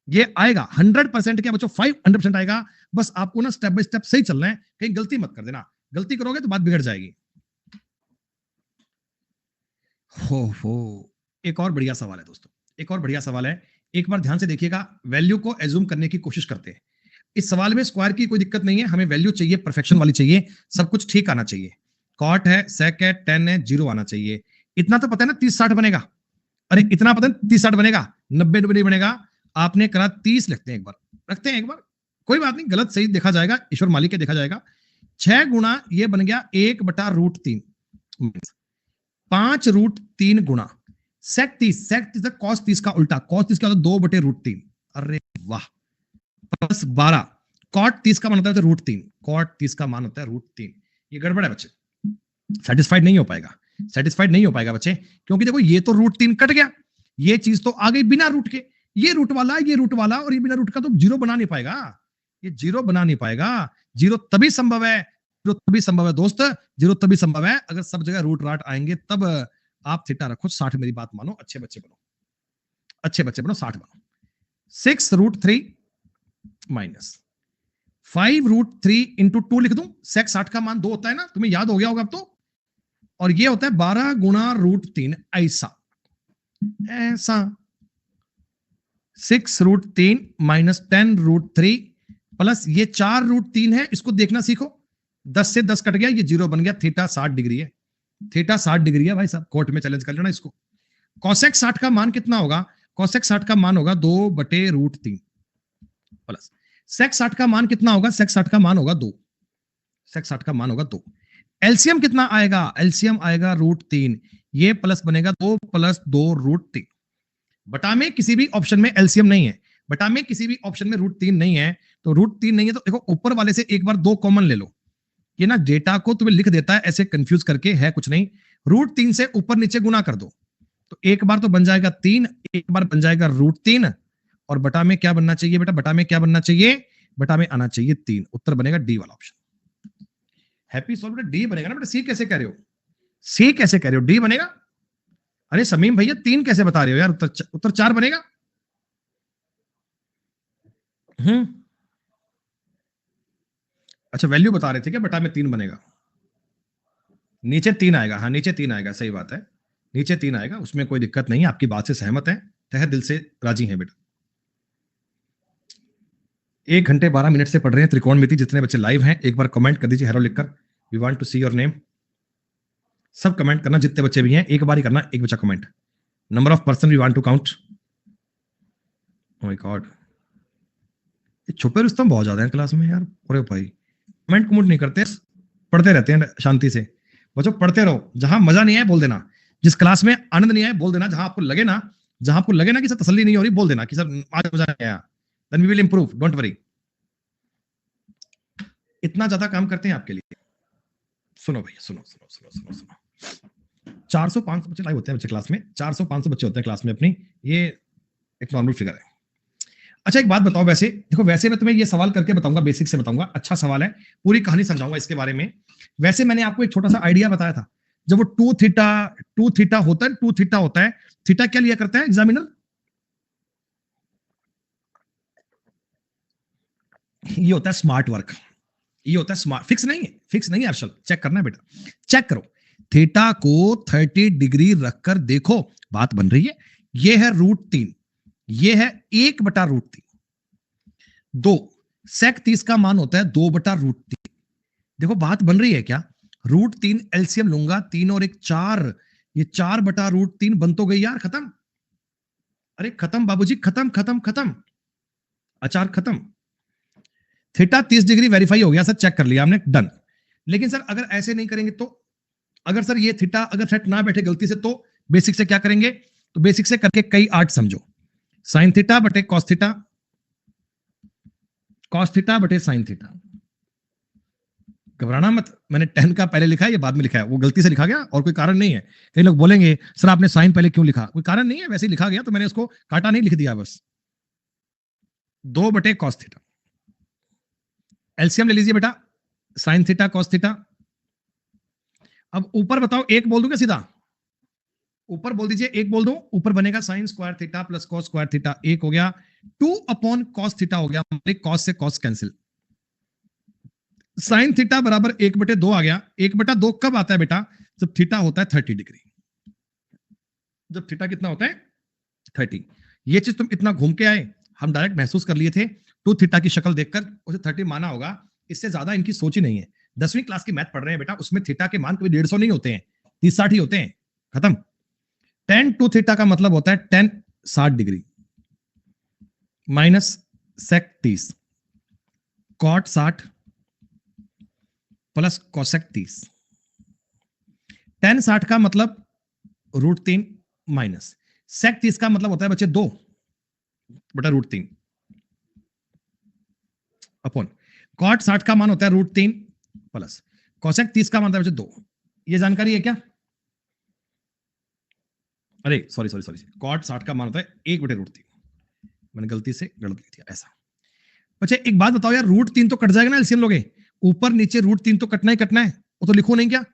ये आएगा 100%, क्या बच्चों 500% आएगा। बस आपको ना स्टेप बाय स्टेप सही चलना है, कहीं गलती मत कर देना, गलती करोगे तो बात बिगड़ जाएगी। हो एक और बढ़िया सवाल है दोस्तों, एक और बढ़िया सवाल है, एक बार ध्यान से देखिएगा। वैल्यू को एज्यूम करने की कोशिश करते हैं। इस सवाल में स्क्वायर की कोई दिक्कत नहीं है, हमें वैल्यू चाहिए परफेक्शन वाली चाहिए, सब कुछ ठीक आना चाहिए। कॉट है, सेक है, टेन है, 0 आना चाहिए। इतना तो पता है ना 30-60 बनेगा, अरे इतना पता है 30-60 बनेगा, 90 नहीं बनेगा। आपने करा 30 लिखते हैं, एक बार रखते हैं, एक बार कोई बात नहीं, गलत सही देखा जाएगा, ईश्वर मालिक के देखा जाएगा। 6 गुणा ये बन गया 1/√3, 5√3 गुणा सेक 30, सेक 30 कॉस 30 का उल्टा, कॉस 30 का होता 2/√3। अरे वाह, प्लस 12, कॉट 30 का मान होता है √3, कॉट 30 का मान होता है √3। ये गड़बड़ है बच्चे, सेटिस्फाइड नहीं हो पाएगा, सेटिस्फाइड नहीं हो पाएगा बच्चे, क्योंकि देखो ये तो √3 कट गया, ये चीज तो आ गई बिना रूट के, ये रूट वाला, ये रूट वाला, और ये बिना रूट का तो 0 बना नहीं पाएगा, ये 0 बना नहीं पाएगा। 0 तभी संभव है, 0 तभी संभव है दोस्त, 0 तभी संभव है अगर सब जगह रूट राट आएंगे, तब आप थीटा रखो 60, मेरी बात मानो, अच्छे बच्चे बनो, अच्छे बच्चे बनो, 60 बनो। 6√3 माइनस 5√3 इंटू 2 लिख दूं, सेक 60 का मान 2 होता है ना, तुम्हें याद हो गया होगा अब तो, और ये होता है 12 गुणा √3, ऐसा ऐसा 6√3 माइनस 10√3 प्लस ये 4√3 है, इसको देखना सीखो, 10 से 10 कट गया, ये 0 बन गया, थीटा 60 डिग्री है, थीटा 60 डिग्री है भाई साहब, कोर्ट में चैलेंज कर लेना इसको। कॉसेक 60 का मान कितना होगा, कॉसेक 60 का मान होगा 2/√3 प्लस सेक 60 का मान कितना होगा, सेक 60 का मान होगा 2, सेक 60 का मान होगा 2। एलसीएम कितना आएगा, एलसीएम आएगा √3, ये प्लस बनेगा 2 + 2√3। बटा में किसी भी ऑप्शन में एलसीएम नहीं है, बटा में किसी भी ऑप्शन में √3 नहीं है, तो √3 नहीं है तो देखो ऊपर वाले से एक बार 2 कॉमन ले लो, ये ना डेटा को तुम्हें लिख देता है ऐसे कंफ्यूज करके, है कुछ नहीं। √3 से ऊपर नीचे गुना कर दो, तो एक बार तो बन जाएगा 3, एक बार बन जाएगा √3, और बटा में क्या बनना चाहिए बेटा, बटा में क्या बनना चाहिए, बटा में आना चाहिए 3। उत्तर बनेगा डी वाला ऑप्शन। हैप्पी सॉल्व बेटा, डी बनेगा ना बेटा, सी कैसे कह रहे हो, सी कैसे कह रहे हो, डी बनेगा। अरे समीम भैया 3 कैसे बता रहे हो यार, उत्तर 4 बनेगा। अच्छा वैल्यू बता रहे थे क्या, बटा में 3 बनेगा, नीचे 3 आएगा, हाँ नीचे 3 आएगा, सही बात है, नीचे 3 आएगा, उसमें कोई दिक्कत नहीं, आपकी बात से सहमत है, तहे दिल से राजी हैं बेटा। 1 घंटे 12 मिनट से पढ़ रहे हैं त्रिकोणमिति, जितने बच्चे लाइव हैं एक बार कमेंट कर दीजिए हेलो लिखकर, we want to see your name. सब कमेंट करना, जितने बच्चे भी हैं एक बार ही करना, एक बच्चा comment. Number of person we want to count. Oh my god, ये छुपे रुस्तम बहुत ज्यादा है क्लास में यार। अरे भाई कमेंट कमेंट नहीं करते, पढ़ते रहते हैं शांति से। बच्चों पढ़ते रहो, जहां मजा नहीं आए बोल देना, जिस क्लास में आनंद नहीं आए बोल देना, जहां आपको लगे ना, जहां आपको लगे ना कि सर तसल्ली नहीं हो रही, बोल देना कि सर आज मजा नहीं आया, then we will improve, don't worry. इतना ज्यादा काम करते हैं आपके लिए। सुनो भैया, सुनो सुनो सुनो सुनो सुनो, 400-500 बच्चे लाइव होते हैं बच्चे क्लास में, 400-500 बच्चे होते हैं क्लास में अपनी, ये एक नॉर्मल फिगर है। अच्छा एक बात बताओ, वैसे देखो, वैसे मैं तुम्हें ये सवाल करके बताऊंगा, बेसिक से बताऊंगा, अच्छा सवाल है, पूरी कहानी समझाऊंगा इसके बारे में। वैसे मैंने आपको एक छोटा सा आइडिया बताया था, जब वो 2 थीटा होता है, 2 थीटा होता है, थीटा क्या लिया करता है एग्जामिनर, ये होता है स्मार्ट वर्क, ये होता है स्मार्ट, फिक्स नहीं है, फिक्स नहीं है अर्शल, चेक करना है बेटा, चेक करो। थीटा को 30 डिग्री रखकर देखो, बात बन रही है, ये है √3, ये है 1/√3, 2 sec 30 का मान होता है 2/√3। देखो बात बन रही है क्या, √3 एलसीएम लूंगा, 3 और 1 4, ये 4/√3 बन तो गई यार, खत्म। अरे खत्म बाबूजी, खत्म खत्म खत्म, अचार खत्म। थीटा 30 डिग्री वेरीफाई हो गया सर, चेक कर लिया हमने, डन। लेकिन सर अगर ऐसे नहीं करेंगे तो, अगर सर ये थीटा अगर सेट ना बैठे गलती से, तो बेसिक से क्या करेंगे, तो बेसिक से करके कई आर्ट समझो, साइन थीटा बटे कॉस थीटा, कॉस थीटा बटे साइन थीटा। घबराना मत, मैंने 10 का पहले लिखा है, ये बाद में लिखा है, वो गलती से लिखा गया और कोई कारण नहीं है। कई लोग बोलेंगे सर आपने साइन पहले क्यों लिखा, कोई कारण नहीं है, वैसे ही लिखा गया, तो मैंने उसको काटा नहीं, लिख दिया बस। 2/cos थीटा, एलसीएम ले लीजिए बेटा, साइन थीटा कॉस थीटा। अब ऊपर बताओ, एक बोल दूं क्या सीधा, ऊपर बोल दीजिए, एक बोल दो, ऊपर बनेगा sine square theta plus cos square theta, एक हो गया, 2/cos थीटा हो गया, कॉस से कॉस कैंसिल, साइन थीटा बराबर 1/2 आ गया। 1/2 कब आता है बेटा, जब थीटा होता है 30 डिग्री, जब थीटा कितना होता है 30। ये चीज तुम इतना घूम के आए, हम डायरेक्ट महसूस कर लिए थे, 2 थीटा की शक्ल देखकर उसे 30 माना होगा, इससे ज्यादा इनकी सोच ही नहीं है। 10वीं क्लास की मैथ पढ़ रहे हैं बेटा, उसमें थीटा के मान कभी 150 नहीं होते हैं, 30-60 ही होते हैं, खत्म। tan 2 थीटा का मतलब होता है tan 60 degree minus sec 30 cot 60 plus cosec 30। tan 60 का मतलब √3 माइनस sec 30 का मतलब होता है बच्चे 2/√3 अपॉन cot 60 का मान होता है √3 प्लस cosec 30 का मान होता है बच्चे 2। ये जानकारी है क्या, अरे सॉरी सॉरी सॉरी, cot 60 का मान होता है 1/√3, मैंने गलती से गलत लिख दिया ऐसा। अच्छा एक बात बताओ यार, √3 तो कट जाएगा ना एलसीएम लोगे, ऊपर नीचे √3 तो कटना ही कटना है, वो तो लिखो नहीं क्या।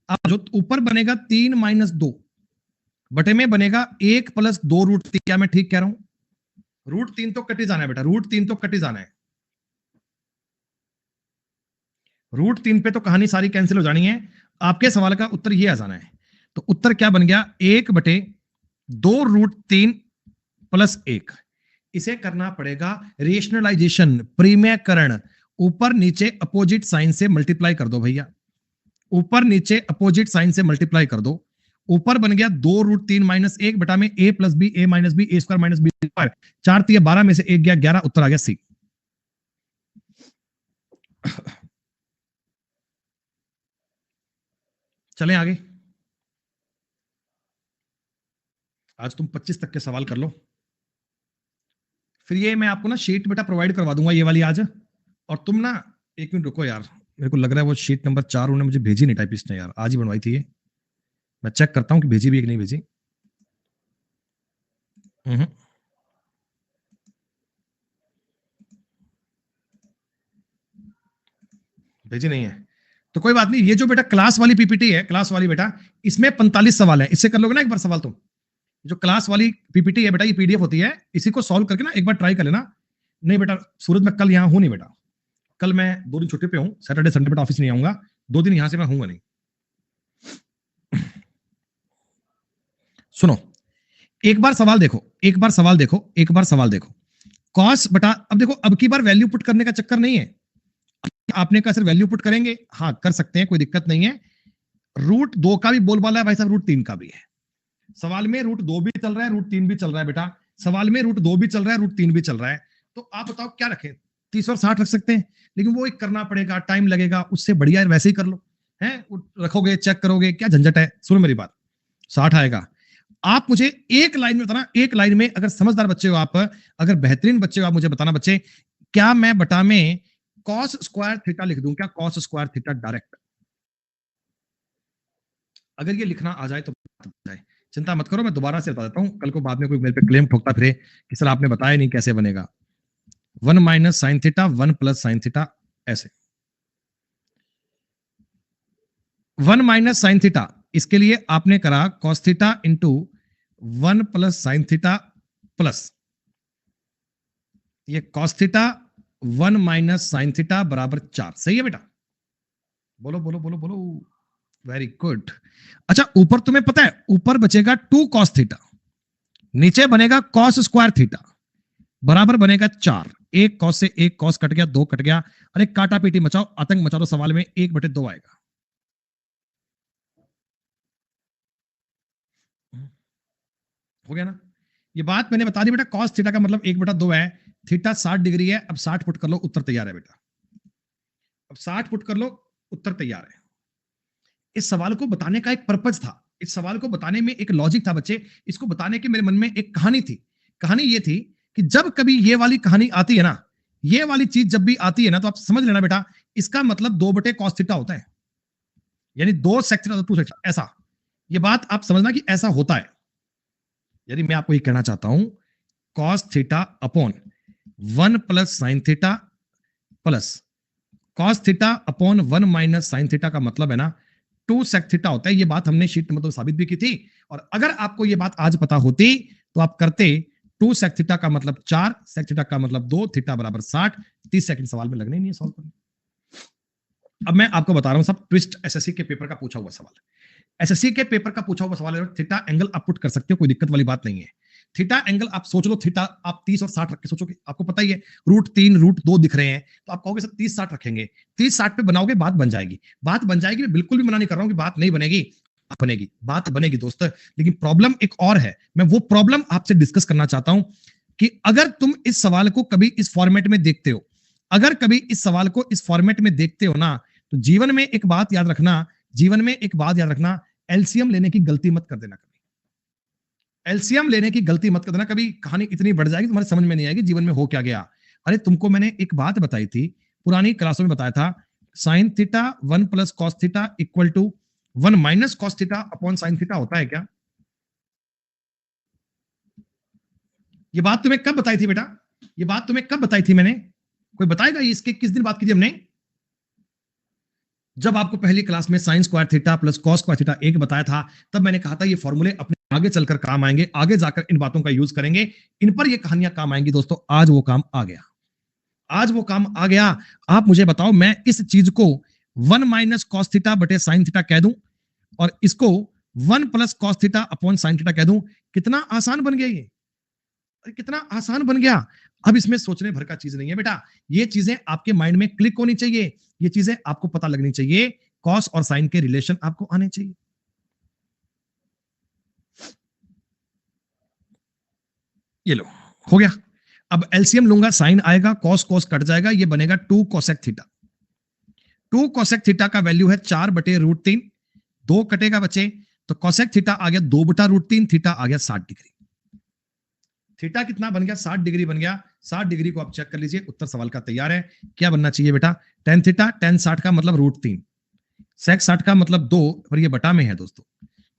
अब जो ऊपर बनेगा 3 - 2 बटे में बनेगा 1 + 2√3, क्या मैं ठीक कह रहा हूं, √3 तो कट ही जाना है बेटा, √3 तो कट ही जाना है, √3 पे तो कहानी सारी कैंसिल हो जानी है। आपके सवाल का उत्तर ये आ जाना है, तो उत्तर क्या बन गया, 1/2√3 + 1। इसे करना पड़ेगा रेशनलाइजेशन, प्रीमयकरण, ऊपर नीचे अपोजिट साइन से मल्टीप्लाई कर दो भैया, ऊपर नीचे अपोजिट साइन से मल्टीप्लाई कर दो, ऊपर बन गया 2√3 - 1 बटा में a + b a - b a² - b², 4 × 12 में से 1 गया 11, उत्तर आ गया सी। चलें आगे, आज तुम 25 तक के सवाल कर लो, फिर ये मैं आपको ना शीट बेटा प्रोवाइड करवा दूंगा ये वाली आज, और तुम ना 1 मिनट रुको यार, मेरे को लग रहा है वो शीट नंबर 4 उन्होंने मुझे भेजी नहीं टाइपिस्ट ने यार, आज ही बनवाई थी ये। मैं चेक करता हूँ कि भेजी भी है कि नहीं भेजी। भेजी नहीं है तो कोई बात नहीं। ये जो बेटा क्लास वाली पीपीटी है, क्लास वाली बेटा, इसमें 45 सवाल है। इससे कर लोगे ना एक बार सवाल तुम। जो क्लास वाली पीपीटी है बेटा, ये पीडीएफ होती है, इसी को सॉल्व करके ना एक बार ट्राई कर लेना। नहीं बेटा सूरज, मैं कल यहाँ हूं नहीं बेटा, कल मैं 2 दिन छुट्टी पे हूँ, सैटरडे संडे बेटा ऑफिस नहीं आऊंगा, 2 दिन यहां से मैं हूंगा नहीं। सुनो, एक बार सवाल देखो, एक बार सवाल देखो, एक बार सवाल देखो। कॉस बटा, अब देखो अब की बार वैल्यू पुट करने का चक्कर नहीं है। आपने कहा सर वैल्यू पुट करेंगे, हाँ कर सकते हैं, कोई दिक्कत नहीं है। √2 का भी बोलबाला है भाई साहब, √3 का भी है। सवाल में √2 भी चल रहा है, √3 भी चल रहा है बेटा। सवाल में √2 भी चल रहा है, √3 भी चल रहा है। तो आप बताओ क्या रखें? 30 और 60 रख सकते हैं, लेकिन वो एक करना पड़ेगा, टाइम लगेगा। उससे बढ़िया वैसे ही कर लो, है रखोगे, चेक करोगे, क्या झंझट है। सुनो मेरी बात, 60 आएगा। आप मुझे एक लाइन में बताना, एक लाइन में, अगर समझदार बच्चे हो आप, अगर बेहतरीन बच्चे हो आप, मुझे बताना बच्चे, क्या मैं बटा में कॉस स्क्वायर थीटा लिख दूं क्या? कॉस स्क्वायर थीटा डायरेक्ट, अगर ये लिखना आ जाए तो जाए। चिंता मत करो, मैं दोबारा से बता देता हूं, कल को बाद में कोई मेरे पे क्लेम ठोकता फिरे कि सर आपने बताया नहीं कैसे बनेगा। 1 minus sine theta 1 plus sine theta, ऐसे 1 माइनस साइन थीटा, इसके लिए आपने करा cos theta into 1 plus sine theta plus ये cos theta 1 minus sine theta बराबर 4। सही है बेटा? बोलो बोलो बोलो बोलो, वेरी गुड। अच्छा ऊपर तुम्हें पता है, ऊपर बचेगा 2 कॉस थीटा, नीचे बनेगा कॉस स्क्वायर थीटा, बराबर बनेगा 4। एक कॉस से एक कॉस कट गया, 2 कट गया। अरे काटा पीटी मचाओ, आतंक मचा दो सवाल में, 1/2 आएगा। हो गया ना? ये बात मैंने बता दी बेटा, कॉस थीटा का मतलब 1/2 है। थीटा 60 डिग्री है। अब 60 पुट कर लो, उत्तर तैयार है बेटा। अब 60 पुट कर लो, उत्तर तैयार है। इस सवाल को बताने का एक पर्पज था, इस सवाल को बताने में एक लॉजिक था बच्चे। इसको बताने की मेरे मन में एक कहानी थी। कहानी ये थी कि जब कभी ये वाली कहानी आती है ना, ये वाली चीज जब भी आती है ना, तो आप समझ लेना बेटा, इसका मतलब 2/cos थीटा होता है, यानी 2 sec थीटा 2 sec थीटा, ऐसा। ये बात आप समझना कि ऐसा होता है। यानी मैं आपको ये कहना चाहता हूं, cos theta upon 1 plus sine theta plus cos theta upon 1 minus sine theta का मतलब है ना 2 sec थीटा होता है। ये बात हमने शीट में तो साबित भी की थी। और अगर आपको ये बात आज पता होती तो आप करते 2 sec थीटा का मतलब 4, sec थीटा का मतलब 2, थीटा बराबर 60। 30 सेकंड सवाल में लगने ही नहीं है सॉल्व करने। अब मैं आपको बता रहा हूं सब ट्विस्ट, एसएससी के पेपर का पूछा हुआ सवाल। एसएससी के पेपर का पूछा हुआ सवाल है, थीटा एंगल आप पुट कर सकते हो, कोई दिक्कत वाली बात नहीं है। थीटा एंगल आप सोच लो, थीटा आप 30 और 60 रख के सोचोगे, आपको पता ही है √3 √2 दिख रहे हैं, तो आप कहोगे सर 30 60 रखेंगे, 30 60 पे बनाओगे, बात बन जाएगी। बात बन जाएगी, मैं बिल्कुल भी मना नहीं कर रहा हूं कि बात नहीं बनेगी, बनेगी, बात बनेगी दोस्त। लेकिन प्रॉब्लम एक और है, मैं वो प्रॉब्लम आपसे डिस्कस करना चाहता हूं कि अगर तुम इस सवाल को कभी इस फॉर्मेट में देखते हो, अगर कभी इस सवाल को इस फॉर्मेट में देखते हो ना, तो जीवन में एक बात याद रखना, जीवन में एक बात याद रखना, एलसीएम लेने की गलती मत कर देना। कभी एलसीएम लेने की गलती मत कर देना, कभी कहानी इतनी बढ़ जाएगी तुम्हारे समझ में नहीं आएगी जीवन में हो क्या गया। अरे तुमको मैंने एक बात बताई थी, पुरानी क्लासों में बताया था, sine theta 1 plus cos theta equal to 1 minus cos theta upon sine theta होता है क्या? ये बात तुम्हें कब बताई थी बेटा? ये बात तुम्हें कब बताई थी मैंने? कोई बताएगा ये इसके किस दिन बात की थी हमने? जब आपको पहली क्लास में sine square theta plus cos square theta एक बताया था, तब मैंने कहा था ये फॉर्मूले अपने आगे चलकर काम आएंगे, आगे जाकर इन बातों का यूज करेंगे, इन पर ये कहानियां काम आएंगी। दोस्तों आज वो काम आ गया, आज वो काम आ गया। आप मुझे बताओ, मैं इस चीज को 1 माइनस कॉस थीटा बटे साइन थीटा कह दूं और इसको 1 plus cos theta upon sine theta कह दूं, कितना आसान बन गया ये, कितना आसान बन गया। अब इसमें सोचने भर का चीज नहीं है बेटा, ये चीजें आपके माइंड में क्लिक होनी चाहिए, ये चीजें आपको पता लगनी चाहिए, कॉस और साइन के रिलेशन आपको आने चाहिए। ये लो, हो गया। अब एलसीएम लूंगा, साइन आएगा, कॉस कॉस कट जाएगा, ये बनेगा 2 कोसेक थीटा। 2 कोसेक थीटा का वैल्यू है 4/√3, 2 कटेगा बचे, तो कोसेक थीटा आ गया 2/√3, थीटा आ गया 60 डिग्री। थीटा कितना बन गया? 60 डिग्री बन गया। 60 डिग्री को आप चेक कर लीजिए, उत्तर सवाल का तैयार है। क्या बनना चाहिए बेटा? tan थीटा, tan 60 का मतलब √3, sec 60 का मतलब 2, पर ये बटा में है दोस्तों।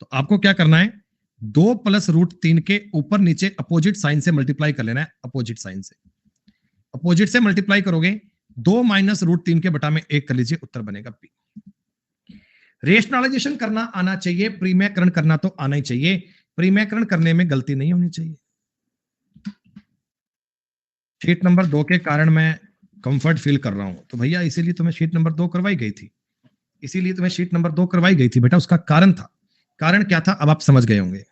तो आपको क्या करना है, 2 + √3 के ऊपर नीचे अपोजिट साइन से मल्टीप्लाई कर लेना है। अपोजिट साइन से, अपोजिट से मल्टीप्लाई करोगे, 2 - √3 के बटा में 1 कर लीजिए, उत्तर बनेगा पी। रेशनलाइजेशन करना आना चाहिए, प्रीमयकरण करना तो आना ही चाहिए, प्रीमयकरण करने में गलती नहीं होनी चाहिए। शीट नंबर 2 के कारण मैं कंफर्ट फील कर रहा हूं, तो भैया इसीलिए तुम्हें शीट नंबर 2 करवाई गई थी, इसीलिए तुम्हें शीट नंबर 2 करवाई गई थी बेटा, उसका कारण था। कारण क्या था अब आप समझ गए होंगे।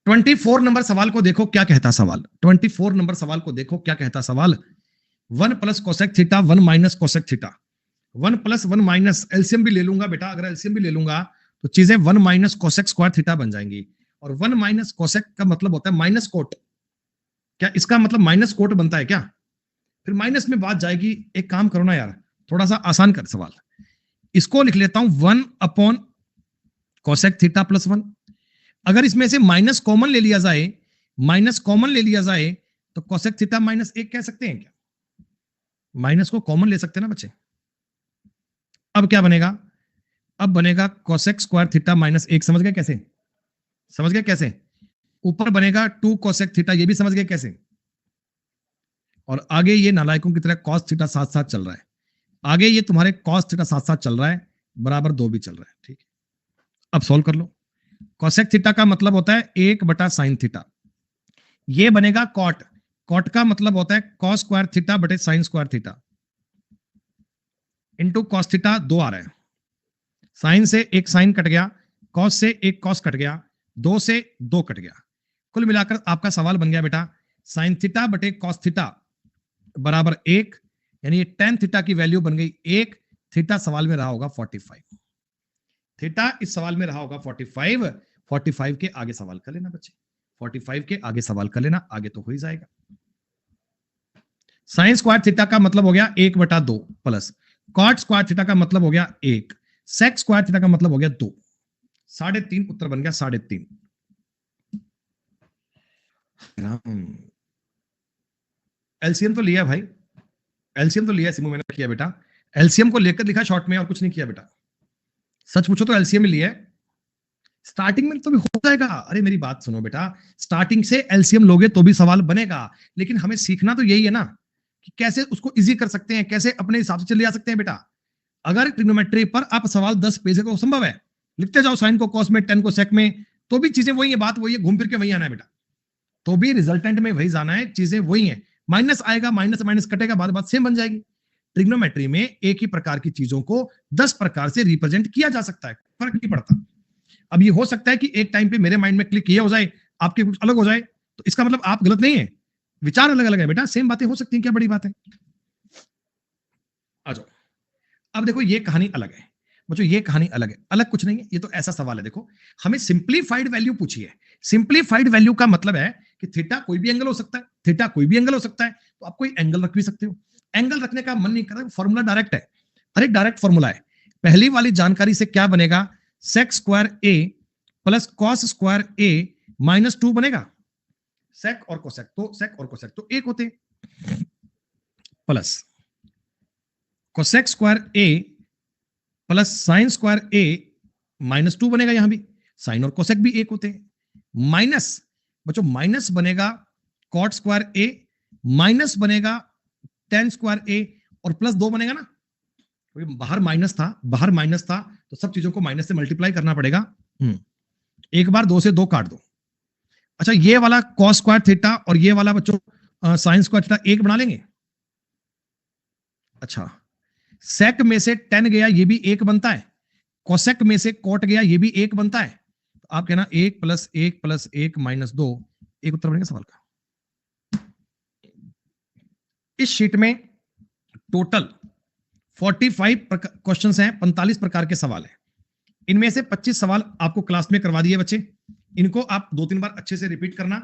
24 नंबर सवाल को देखो क्या कहता सवाल, 24 नंबर सवाल को देखो क्या कहता सवाल। 1 + cosec theta 1 - cosec theta, 1 + 1 - LCM भी ले लूंगा बेटा, अगर एलसीएम भी ले लूंगा तो चीजें 1 - कोसेक स्क्वायर थीटा बन जाएंगी। और 1 - कोसेक का मतलब होता है माइनस कोट, क्या इसका मतलब माइनस कोट बनता है क्या? फिर माइनस में बात जाएगी। एक काम करो ना यार, थोड़ा सा आसान कर सवाल, इसको लिख लेता हूं 1 / कोसेक थीटा +1। अगर इसमें से माइनस कॉमन ले लिया जाए, माइनस कॉमन ले लिया जाए तो कोसेक थीटा -1 कह सकते हैं क्या? माइनस को कॉमन ले सकते हैं ना बच्चे। अब क्या बनेगा? अब बनेगा कोसेक स्क्वायर थीटा -1, समझ गए कैसे? समझ गए कैसे? ऊपर बनेगा 2 कोसेक थीटा, ये भी समझ गए कैसे? और आगे ये नालायकों की तरह कॉस थीटा साथ साथ चल रहा है, आगे ये तुम्हारे कॉस थीटा साथ साथ चल रहा है, बराबर 2 भी चल रहा है, ठीक है। अब सॉल्व कर लो। कोसेक थीटा का मतलब होता है 1/sin थीटा, ये बनेगा कॉट, कॉट का मतलब होता है कॉस स्क्वायर थीटा बटे sine square theta, into cos theta 2 आ रहा है, साइन से एक साइन कट गया, कॉस से एक कॉस कट गया, 2 से 2 कट गया, कुल मिलाकर आपका सवाल बन गया बेटा साइन थीटा बटे कॉस थीटा बराबर 1, यानी ये tan थीटा की वैल्यू बन गई 1, थीटा सवाल में रहा होगा 45, थीटा इस सवाल में रहा होगा 45, 45 के आगे सवाल कर लेना बच्चे, 45 के आगे सवाल कर लेना, आगे तो हो ही जाएगा। साइन स्क्वायर थीटा का मतलब हो गया 1/2 प्लस कॉट स्क्वायर थीटा का मतलब हो गया 1, सेक स्क्वायर थीटा का मतलब हो गया 2, 3.5 उत्तर बन गया 3.5। एलसीएम तो लिया भाई, एलसीएम तो लिया, सिमू मैंने किया बेटा, एलसीएम को लेकर लिखा शॉर्ट में और कुछ नहीं किया बेटा, सच पूछो तो एलसीएम लिया है। स्टार्टिंग में तो भी हो जाएगा, अरे मेरी बात सुनो बेटा, स्टार्टिंग से एलसीएम लोगे तो भी सवाल बनेगा, लेकिन हमें सीखना तो यही है ना कि कैसे उसको इजी कर सकते हैं, कैसे अपने हिसाब से चले जा सकते हैं बेटा। अगर ट्रिग्नोमेट्री पर आप सवाल 10 पेज को संभव है, लिखते जाओ साइन को कॉस में, टेन को सेक में, तो भी चीजें वही है, बात वही है, घूम फिर के वही आना है बेटा, तो भी रिजल्टेंट में वही जाना है, चीजें वही है, माइनस आएगा, माइनस माइनस कटेगा, बात सेम बन जाएगी। ट्रिग्नोमेट्री में एक ही प्रकार की चीजों को 10 प्रकार से रिप्रेजेंट किया जा सकता है, फर्क नहीं पड़ता। अब ये हो सकता है कि एक टाइम पे मेरे माइंड में क्लिक किया हो जाए, आपके कुछ अलग हो जाए, तो इसका मतलब आप गलत नहीं है, विचार अलग अलग है बेटा, सेम बातें हो सकती हैं, क्या बड़ी बात है। आ जाओ, अब देखो ये कहानी अलग है बच्चों, ये कहानी अलग है, अलग कुछ नहीं है, ये तो ऐसा सवाल है, देखो हमें सिंप्लीफाइड वैल्यू पूछी है। सिंप्लीफाइड वैल्यू का मतलब है कि थीटा कोई भी एंगल हो सकता है, थीटा कोई भी एंगल हो सकता है, तो आप कोई एंगल रख भी सकते हो। एंगल रखने का मन नहीं कर रहा, फॉर्मूला डायरेक्ट है, अरे डायरेक्ट फॉर्मूला है। पहली वाली जानकारी से क्या बनेगा, सेक स्क्वायर ए प्लस कॉस स्क्वायर ए -2 बनेगा, सेक और कोसेक, तो सेक और कोसेक तो एक होते, प्लस कोसेक स्क्वायर ए प्लस साइन स्क्वायर ए -2 बनेगा, यहां भी साइन और कोसेक भी एक होते हैं, माइनस बच्चों माइनस बनेगा कॉट स्क्वायर ए, माइनस बनेगा टेन स्क्वायर ए, और प्लस 2 बनेगा ना, क्योंकि बाहर माइनस था, बाहर माइनस था, तो सब चीजों को माइनस से मल्टीप्लाई करना पड़ेगा। एक बार 2 से 2 काट दो। अच्छा ये वाला कॉस स्क्वायर थीटा और ये वाला बच्चों साइन स्क्वायर थीटा एक बना लेंगे। अच्छा सेक में से टेन गया, ये भी एक बनता है, कोसेक में से कोट गया, ये भी एक बनता है, तो आप कहना 1 + 1 + 1 - 2, एक उत्तर बनेगा सवाल का। इस शीट में टोटल 45 क्वेश्चंस हैं, 45 प्रकार के सवाल हैं, इनमें से 25 सवाल आपको क्लास में करवा दिए बच्चे, इनको आप 2-3 बार अच्छे से रिपीट करना,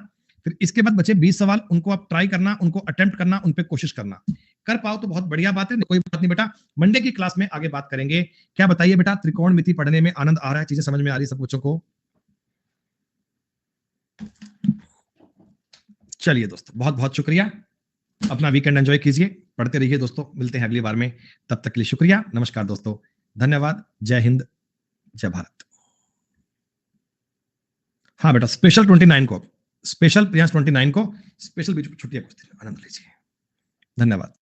फिर इसके बाद बच्चे 20 सवाल, उनको आप ट्राई करना, उनको अटेम्प्ट करना, उन पे कोशिश करना, कर पाओ तो बहुत बढ़िया बात है, कोई बात नहीं बेटा, मंडे की क्लास में आगे बात करेंगे। क्या बताइए बेटा, त्रिकोणमिति पढ़ने में आनंद आ रहा है, चीजें समझ में आ रही है सब बच्चों को? चलिए दोस्तों, बहुत बहुत शुक्रिया। अपना वीकेंड एंजॉय कीजिए, पढ़ते रहिए दोस्तों। मिलते हैं अगली बार में, तब तक के लिए शुक्रिया। नमस्कार दोस्तों, धन्यवाद। जय हिंद, जय भारत। हाँ बेटा, स्पेशल 29 को, स्पेशल प्रियांश 29 को स्पेशल छुट्टियां कुछ दिन आनंद लीजिए। धन्यवाद।